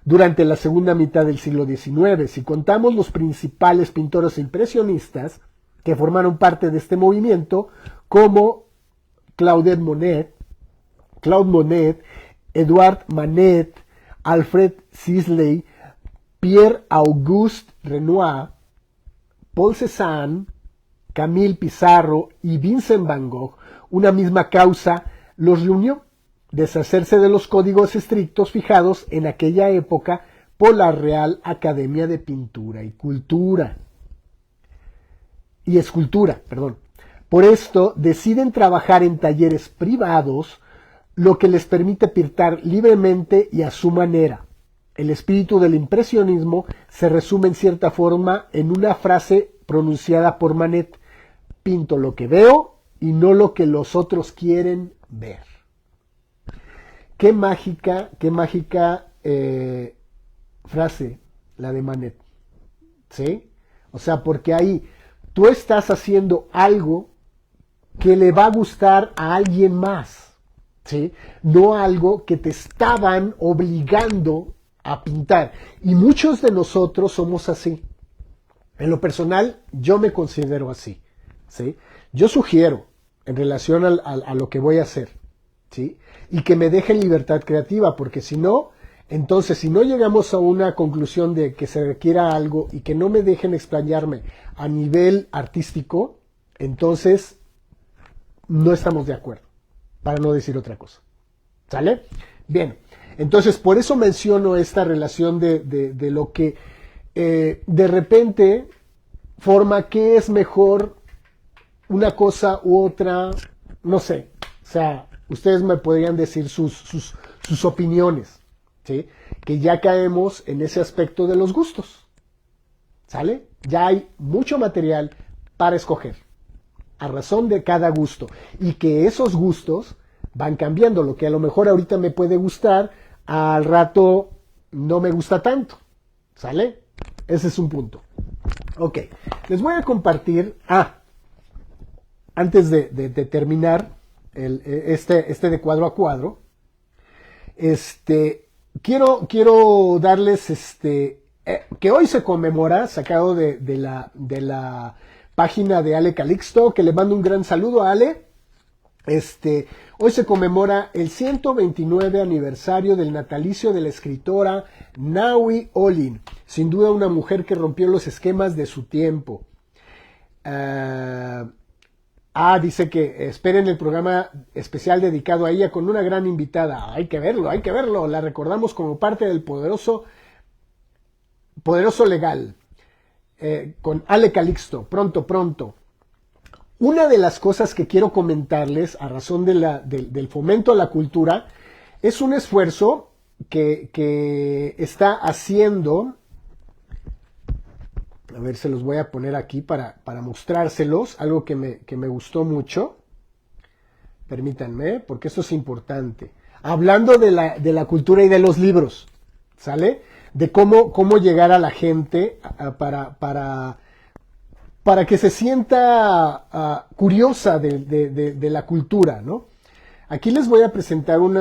durante la segunda mitad del siglo XIX. Si contamos los principales pintores impresionistas que formaron parte de este movimiento, como Claude Monet, Edouard Manet, Alfred Sisley, Pierre-Auguste Renoir, Paul Cézanne, Camille Pissarro y Vincent van Gogh, una misma causa los reunió: deshacerse de los códigos estrictos fijados en aquella época por la Real Academia de Pintura y Escultura. Por esto deciden trabajar en talleres privados, lo que les permite pintar libremente y a su manera. El espíritu del impresionismo se resume en cierta forma en una frase pronunciada por Manet: pinto lo que veo y no lo que los otros quieren ver. Qué mágica frase la de Manet, ¿sí? O sea, porque ahí tú estás haciendo algo que le va a gustar a alguien más, ¿sí? No algo que te estaban obligando a pintar. Y muchos de nosotros somos así. En lo personal, yo me considero así, ¿sí? Yo sugiero, en relación a lo que voy a hacer, ¿sí? Y que me dejen libertad creativa, porque si no, entonces, si no llegamos a una conclusión de que se requiera algo y que no me dejen explayarme a nivel artístico, entonces no estamos de acuerdo, para no decir otra cosa. ¿Sale? Bien, entonces por eso menciono esta relación de lo que de repente forma qué es mejor una cosa u otra, no sé. O sea, ustedes me podrían decir sus opiniones, ¿sí? Que ya caemos en ese aspecto de los gustos, ¿sale? Ya hay mucho material para escoger, a razón de cada gusto, y que esos gustos van cambiando. Lo que a lo mejor ahorita me puede gustar, al rato no me gusta tanto, ¿sale? Ese es un punto. Ok, les voy a compartir, antes de terminar este de cuadro a cuadro, quiero darles que hoy se conmemora, sacado de la página de Ale Calixto, que le mando un gran saludo a Ale. Hoy se conmemora el 129 aniversario del natalicio de la escritora Naui Olin, sin duda una mujer que rompió los esquemas de su tiempo. Dice que esperen el programa especial dedicado a ella con una gran invitada. Hay que verlo. La recordamos como parte del Poderoso Legal, con Ale Calixto, pronto. Una de las cosas que quiero comentarles a razón del fomento a la cultura es un esfuerzo que está haciendo. A ver, se los voy a poner aquí para mostrárselos, algo que me gustó mucho. Permítanme, porque esto es importante. Hablando de la cultura y de los libros, ¿sale? De cómo llegar a la gente para para que se sienta curiosa de la cultura, ¿no? Aquí les voy a presentar un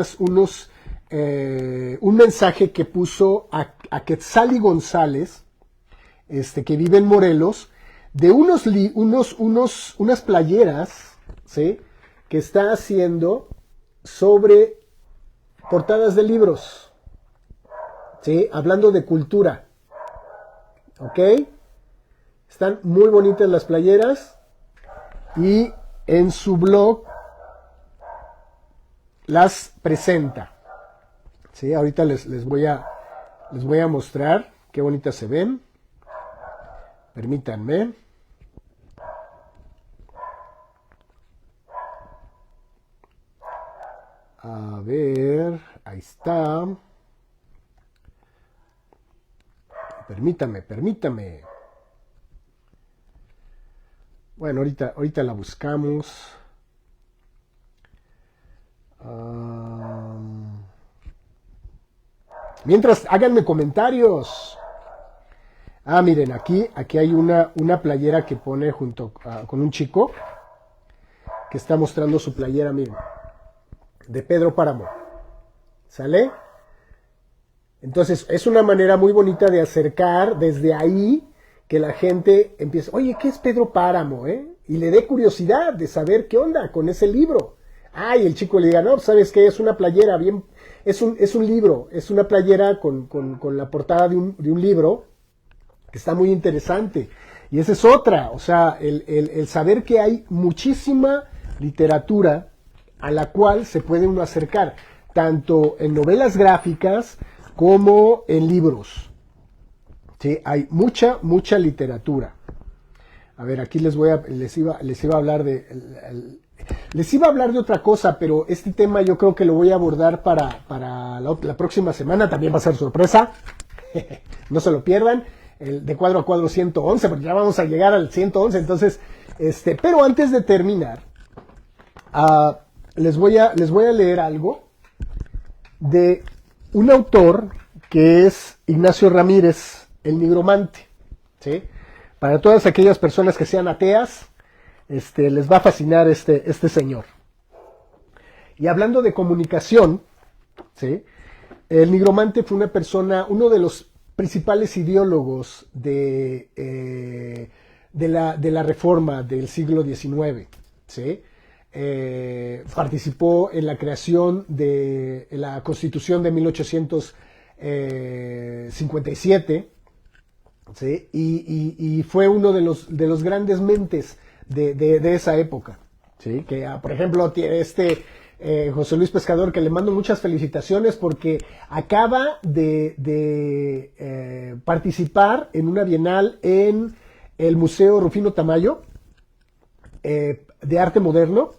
mensaje que puso a Quetzali González, que vive en Morelos, de unas playeras, ¿sí?, que está haciendo sobre portadas de libros, ¿sí?, hablando de cultura. ¿Ok? Están muy bonitas las playeras y en su blog las presenta. ¿Sí? Ahorita les voy a mostrar qué bonitas se ven. Permítanme. A ver, ahí está. Permítame. Bueno, ahorita la buscamos. Mientras, háganme comentarios. Miren, aquí hay una playera que pone junto con un chico que está mostrando su playera, miren, de Pedro Páramo. ¿Sale? Entonces, es una manera muy bonita de acercar desde ahí que la gente empiece, oye, ¿qué es Pedro Páramo? Y le dé curiosidad de saber qué onda con ese libro. Y el chico le diga, no, ¿sabes qué? Es una playera, bien, es un libro, es una playera con la portada de un libro que está muy interesante. Y esa es otra, o sea, el saber que hay muchísima literatura a la cual se puede uno acercar, tanto en novelas gráficas como en libros. ¿Sí? Hay mucha literatura. A ver, aquí les iba a hablar les iba a hablar de otra cosa, pero este tema yo creo que lo voy a abordar para la próxima semana. También va a ser sorpresa. No se lo pierdan. El de cuadro a cuadro 111, porque ya vamos a llegar al 111. Entonces, pero antes de terminar, les voy a leer algo de un autor que es Ignacio Ramírez, el nigromante, ¿sí? Para todas aquellas personas que sean ateas, les va a fascinar este señor. Y hablando de comunicación, ¿sí?, el nigromante fue uno de los principales ideólogos de la reforma del siglo XIX, ¿sí? Participó en la creación de la Constitución de 1857, ¿sí? Y fue uno de los grandes mentes de esa época, ¿sí? Que, por ejemplo, José Luis Pescador, que le mando muchas felicitaciones porque acaba de participar en una bienal en el Museo Rufino Tamayo de Arte Moderno,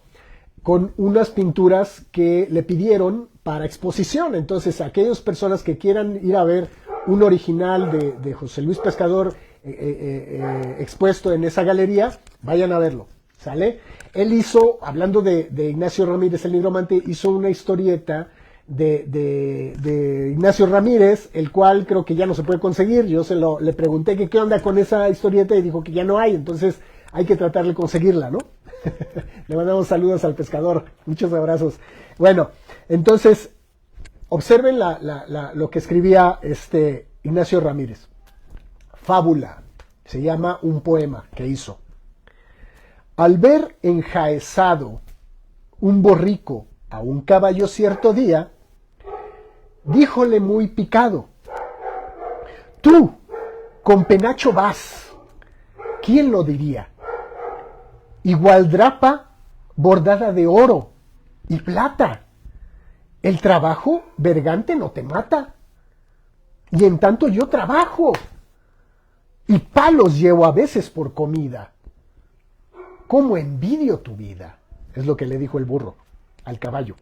con unas pinturas que le pidieron para exposición. Entonces, aquellas personas que quieran ir a ver un original de José Luis Pescador expuesto en esa galería, vayan a verlo, ¿sale? Él hizo, hablando de Ignacio Ramírez, el nigromante, hizo una historieta de Ignacio Ramírez, el cual creo que ya no se puede conseguir. Yo le pregunté que qué onda con esa historieta y dijo que ya no hay, entonces hay que tratar de conseguirla, ¿no? Le mandamos saludos al pescador, muchos abrazos. Bueno, entonces, observen lo que escribía Ignacio Ramírez. Fábula, se llama un poema que hizo. Al ver enjaezado un borrico a un caballo cierto día, díjole muy picado: tú, con penacho vas, ¿quién lo diría? Igual drapa bordada de oro y plata. El trabajo bergante no te mata. Y en tanto yo trabajo. Y palos llevo a veces por comida. ¿Cómo envidio tu vida? Es lo que le dijo el burro al caballo.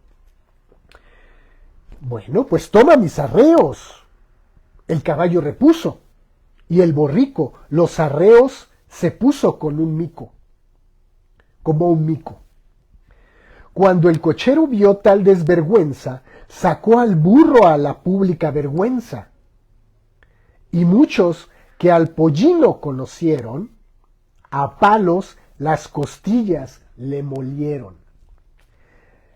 Bueno, pues toma mis arreos. El caballo repuso. Y el borrico los arreos se puso con un mico. Como un mico. Cuando el cochero vio tal desvergüenza, sacó al burro a la pública vergüenza. Y muchos que al pollino conocieron, a palos las costillas le molieron.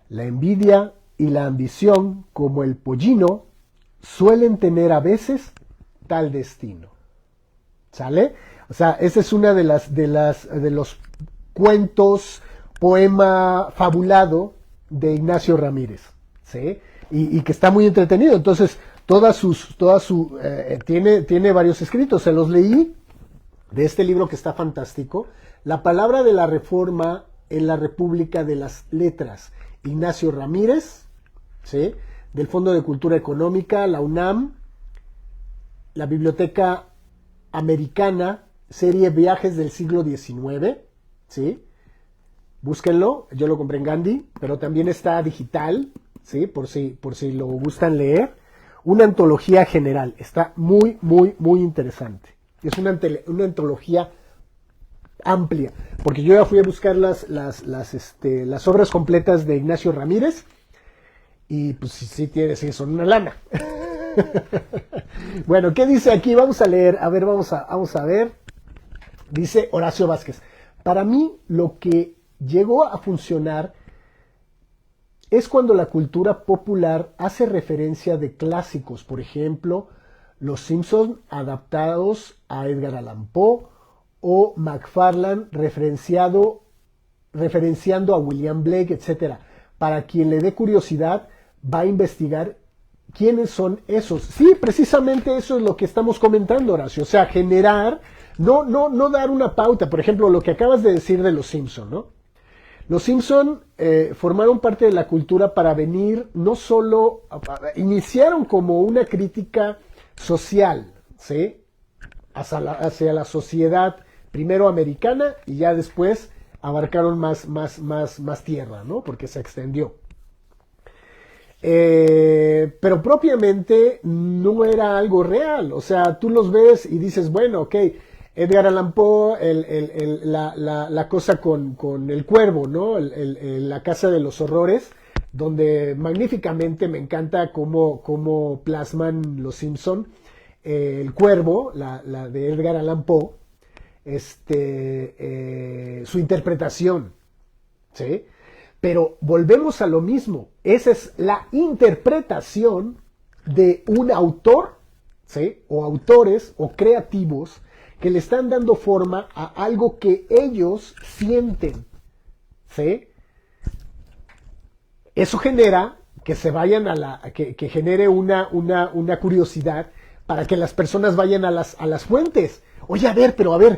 La envidia y la ambición, como el pollino, suelen tener a veces tal destino. ¿Sale? O sea, esa es una de los cuentos, poema fabulado de Ignacio Ramírez, ¿sí? Y que está muy entretenido. Entonces, tiene varios escritos. Se los leí de este libro que está fantástico. La palabra de la Reforma en la República de las Letras. Ignacio Ramírez, ¿sí? Del Fondo de Cultura Económica, la UNAM, la Biblioteca Americana, serie Viajes del siglo XIX, ¿sí? Búsquenlo, yo lo compré en Gandhi, pero también está digital, ¿sí? Por si lo gustan leer. Una antología general, está muy, muy, muy interesante. Es una antología amplia, porque yo ya fui a buscar las obras completas de Ignacio Ramírez, y pues sí son una lana. Bueno, ¿qué dice aquí? Vamos a leer, a ver, vamos a ver. Dice Horacio Vázquez: para mí lo que llegó a funcionar es cuando la cultura popular hace referencia de clásicos, por ejemplo, Los Simpson adaptados a Edgar Allan Poe, o McFarlane referenciando a William Blake, etc. Para quien le dé curiosidad, va a investigar quiénes son esos. Sí, precisamente eso es lo que estamos comentando, Horacio. O sea, generar, no dar una pauta. Por ejemplo, lo que acabas de decir de Los Simpson, ¿no? Los Simpson formaron parte de la cultura para venir, no solo, iniciaron como una crítica social, ¿sí? Hacia la sociedad, primero americana, y ya después abarcaron más tierra, ¿no? Porque se extendió. Pero propiamente no era algo real. O sea, tú los ves y dices, bueno, ok, Edgar Allan Poe, la cosa con el cuervo, ¿no? La casa de los horrores, donde magníficamente me encanta cómo plasman los Simpson el cuervo, la de Edgar Allan Poe, su interpretación, ¿sí? Pero volvemos a lo mismo. Esa es la interpretación de un autor, ¿sí? O autores o creativos que le están dando forma a algo que ellos sienten, ¿sí? Eso genera que se vayan que genere una curiosidad para que las personas vayan a las fuentes. Oye, a ver, perdón,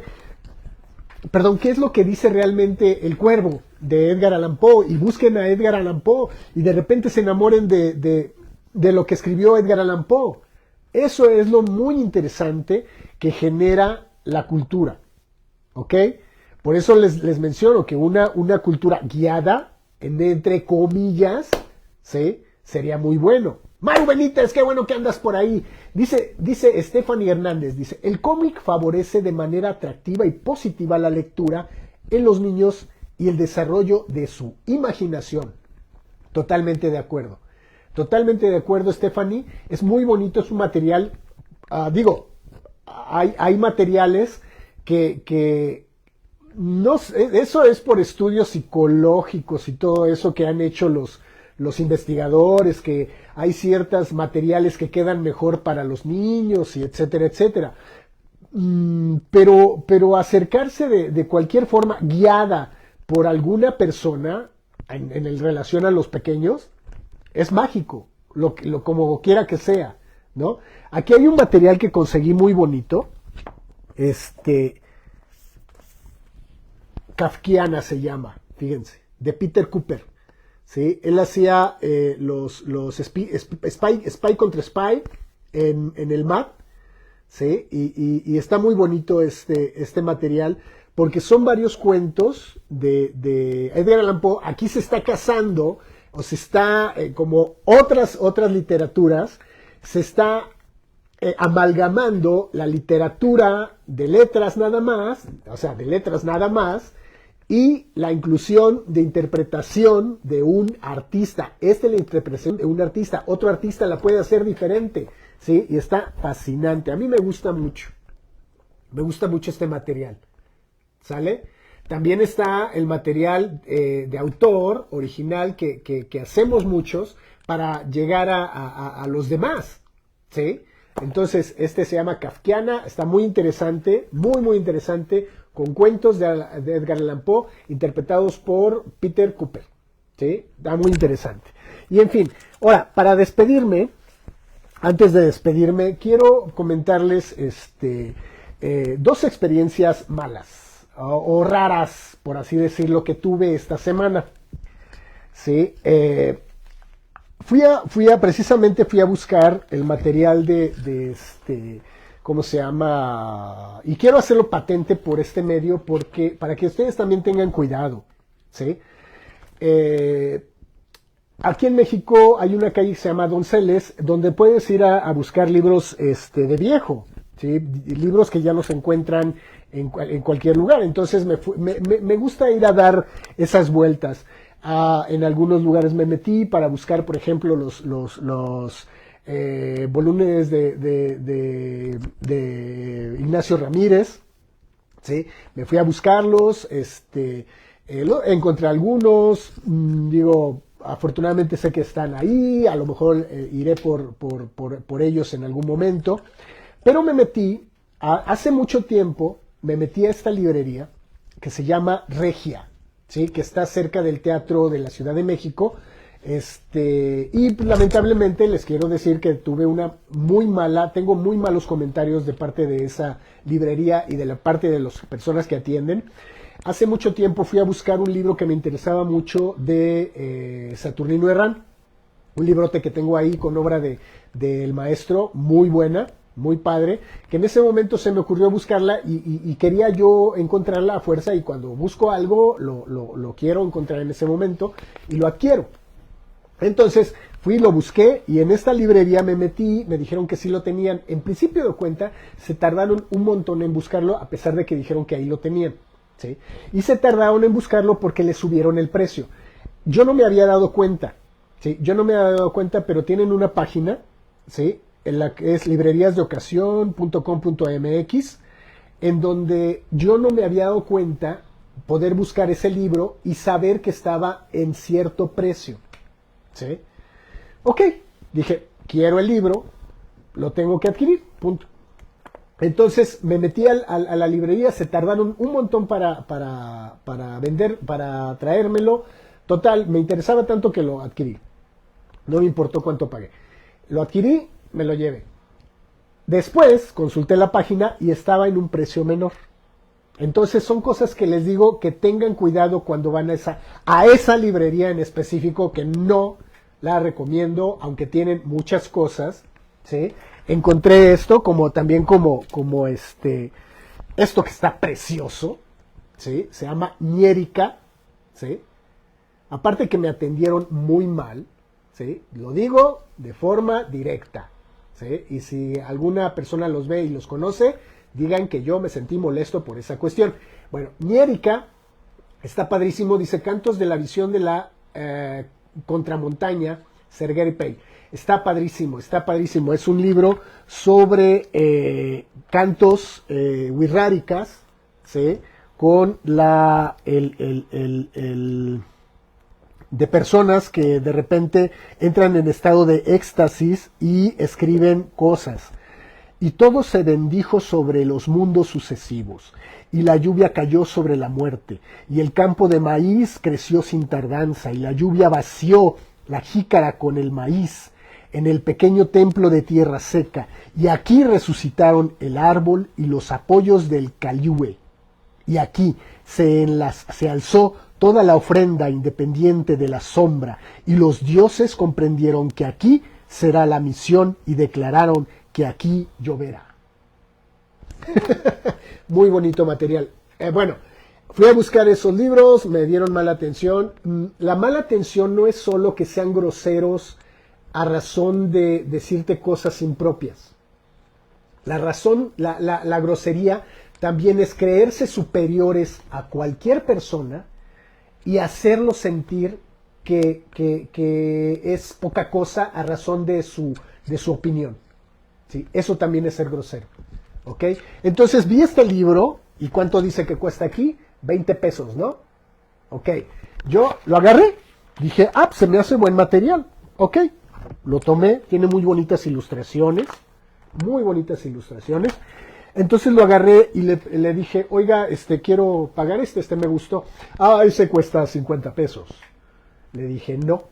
¿qué es lo que dice realmente El Cuervo de Edgar Allan Poe? Y busquen a Edgar Allan Poe y de repente se enamoren de lo que escribió Edgar Allan Poe. Eso es lo muy interesante que genera la cultura, ¿ok? Por eso les menciono que una cultura guiada, entre comillas, ¿sí? Sería muy bueno. Maru Benítez, qué bueno que andas por ahí. Dice Stephanie Hernández, dice, el cómic favorece de manera atractiva y positiva la lectura en los niños y el desarrollo de su imaginación. Totalmente de acuerdo. Totalmente de acuerdo, Stephanie. Es muy bonito, es un material, hay materiales que no, eso es por estudios psicológicos y todo eso que han hecho los investigadores, que hay ciertos materiales que quedan mejor para los niños y etcétera, etcétera. Pero acercarse de cualquier forma guiada por alguna persona en relación a los pequeños es mágico, como quiera que sea, ¿no? Aquí hay un material que conseguí muy bonito, Kafkiana se llama, fíjense, de Peter Cooper. ¿Sí? Él hacía los Spy contra Spy en el mar, ¿sí? Y está muy bonito este material, porque son varios cuentos de Edgar Allan Poe. Aquí se está casando, o se está, como otras literaturas, se está amalgamando la literatura de letras nada más, y la inclusión de interpretación de un artista. Esta es la interpretación de un artista. Otro artista la puede hacer diferente, ¿sí? Y está fascinante. A mí me gusta mucho. Me gusta mucho este material, ¿sale? También está el material de autor original que hacemos muchos para llegar a los demás, ¿sí? Entonces, este se llama Kafkiana, está muy interesante, muy interesante, con cuentos de Edgar Allan Poe, interpretados por Peter Cooper, ¿sí? Está muy interesante. Y en fin, ahora, para despedirme, antes de despedirme, quiero comentarles dos experiencias malas o raras, por así decirlo, que tuve esta semana. ¿Sí? Precisamente fui a buscar el material ¿cómo se llama? Y quiero hacerlo patente por este medio para que ustedes también tengan cuidado, ¿sí? Aquí en México hay una calle que se llama Donceles, donde puedes ir a buscar libros de viejo, ¿sí? Libros que ya no se encuentran en cualquier lugar. Entonces me gusta ir a dar esas vueltas. En algunos lugares me metí para buscar, por ejemplo, los volúmenes de Ignacio Ramírez, ¿sí? Me fui a buscarlos, encontré algunos, afortunadamente sé que están ahí, a lo mejor iré por ellos en algún momento, pero hace mucho tiempo, me metí a esta librería que se llama Regia, ¿sí? Que está cerca del Teatro de la Ciudad de México, y lamentablemente les quiero decir que tengo muy malos comentarios de parte de esa librería y de la parte de las personas que atienden. Hace mucho tiempo fui a buscar un libro que me interesaba mucho de Saturnino Herrán, un librote que tengo ahí con obra del maestro, muy buena, muy padre, que en ese momento se me ocurrió buscarla y quería yo encontrarla a fuerza, y cuando busco algo lo quiero encontrar en ese momento y lo adquiero. Entonces fui, lo busqué y en esta librería me metí, me dijeron que sí lo tenían. En principio de cuenta se tardaron un montón en buscarlo, a pesar de que dijeron que ahí lo tenían, ¿sí? Y se tardaron en buscarlo porque le subieron el precio. Yo no me había dado cuenta, ¿sí? Pero tienen una página, ¿sí? En la que es libreriasdeocasión.com.mx, en donde yo no me había dado cuenta poder buscar ese libro y saber que estaba en cierto precio, ¿sí? Ok, dije, quiero el libro, lo tengo que adquirir, punto. Entonces me metí a la librería, se tardaron un montón para traérmelo. Total, me interesaba tanto que lo adquirí. No me importó cuánto pagué. Lo adquirí, me lo llevé. Después consulté la página y estaba en un precio menor. Entonces son cosas que les digo que tengan cuidado cuando van a esa librería en específico, que no la recomiendo, aunque tienen muchas cosas, ¿sí? Encontré esto como esto que está precioso, ¿sí? Se llama Ñérica, ¿sí? Aparte que me atendieron muy mal, ¿sí? Lo digo de forma directa, ¿sí? Y si alguna persona los ve y los conoce, digan que yo me sentí molesto por esa cuestión. Bueno, Ñérica está padrísimo, dice Cantos de la visión de la contramontaña, Sergei Pey. Está padrísimo. Es un libro sobre cantos wixárikas, ¿sí? Con de personas que de repente entran en estado de éxtasis y escriben cosas. Y todo se bendijo sobre los mundos sucesivos, y la lluvia cayó sobre la muerte, y el campo de maíz creció sin tardanza, y la lluvia vació la jícara con el maíz en el pequeño templo de tierra seca, y aquí resucitaron el árbol y los apoyos del caliúe, y aquí se alzó toda la ofrenda independiente de la sombra, y los dioses comprendieron que aquí será la misión y declararon que aquí lloverá. Muy bonito material. Bueno, fui a buscar esos libros, me dieron mala atención. La mala atención no es solo que sean groseros a razón de decirte cosas impropias. La grosería también es creerse superiores a cualquier persona y hacerlo sentir que es poca cosa a razón de su opinión. ¿Sí? Eso también es ser grosero. ¿Ok? Entonces vi este libro ¿Y cuánto dice que cuesta aquí? 20 pesos, ¿no? Ok, yo lo agarré, dije, se me hace buen material. Ok, lo tomé, tiene muy bonitas ilustraciones, Entonces lo agarré y le dije, oiga, quiero pagar este me gustó. Ese cuesta 50 pesos. Le dije, no,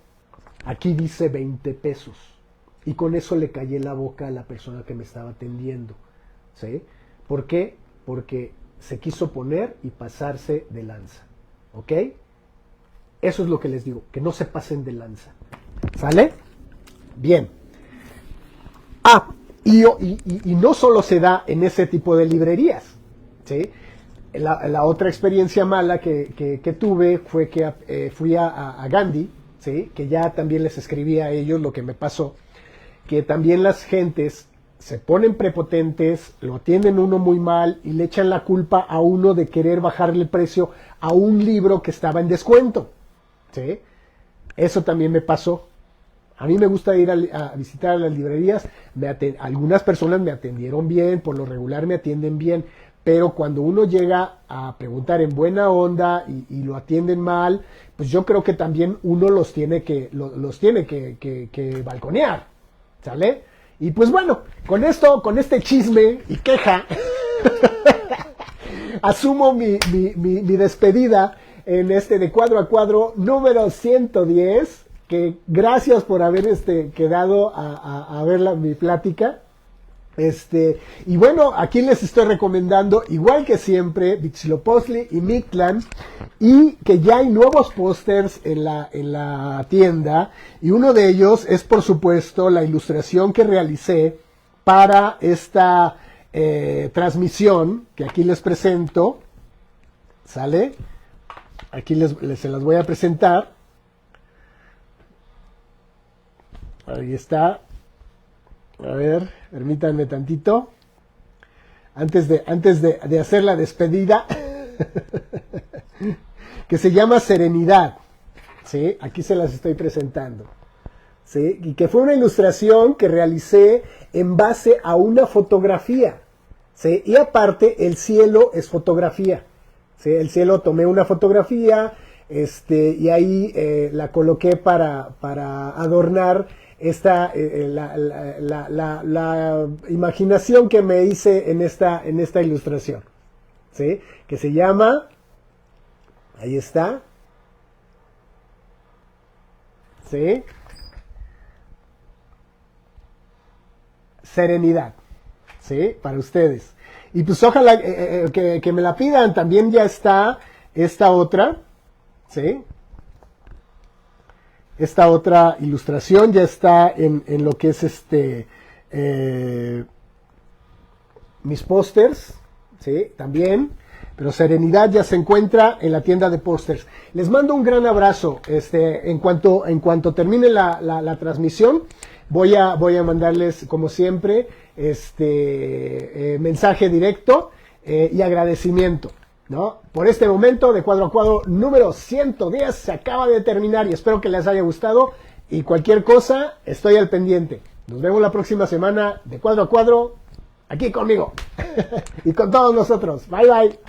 aquí dice 20 pesos. Y con eso le callé la boca a la persona que me estaba atendiendo. ¿Sí? ¿Por qué? Porque se quiso poner y pasarse de lanza. ¿Ok? Eso es lo que les digo, que no se pasen de lanza. ¿Sale? Bien. Y no solo se da en ese tipo de librerías. ¿Sí? La otra experiencia mala que tuve fue que fui a Gandhi, ¿sí? Que ya también les escribí a ellos lo que me pasó, que también las gentes se ponen prepotentes, lo atienden uno muy mal y le echan la culpa a uno de querer bajarle el precio a un libro que estaba en descuento. ¿Sí? Eso también me pasó. A mí me gusta ir a visitar las librerías. Algunas personas me atendieron bien, por lo regular me atienden bien, pero cuando uno llega a preguntar en buena onda y lo atienden mal, pues yo creo que también uno los tiene que balconear. ¿Sale? Y pues bueno, con este chisme y queja, asumo mi despedida en de Cuadro a Cuadro número 110, que gracias por haber quedado a ver mi plática. Y bueno, aquí les estoy recomendando, igual que siempre, Huitzilopochtli y Mictlán, y que ya hay nuevos pósters en la tienda, y uno de ellos es, por supuesto, la ilustración que realicé para esta transmisión, que aquí les presento. ¿Sale? Aquí se las voy a presentar. Ahí está. A ver, permítanme tantito. Antes de hacer la despedida, que se llama Serenidad. ¿Sí? Aquí se las estoy presentando. ¿Sí? Y que fue una ilustración que realicé en base a una fotografía. ¿Sí? Y aparte, el cielo es fotografía. ¿Sí? El cielo, tomé una fotografía, y ahí la coloqué para adornar la imaginación que me hice en esta ilustración. ¿Sí? Que se llama, ahí está, ¿sí? Serenidad, ¿sí? Para ustedes. Y pues ojalá que me la pidan. También ya está esta otra, ¿sí? Esta otra ilustración ya está en lo que es mis pósters, ¿sí? También. Pero Serenidad ya se encuentra en la tienda de pósters. Les mando un gran abrazo. En cuanto termine la transmisión, voy a mandarles, como siempre, mensaje directo y agradecimiento, ¿no? Por este momento de Cuadro a Cuadro número 110 se acaba de terminar y espero que les haya gustado, y cualquier cosa estoy al pendiente. Nos vemos la próxima semana de Cuadro a Cuadro aquí conmigo y con todos nosotros. Bye bye.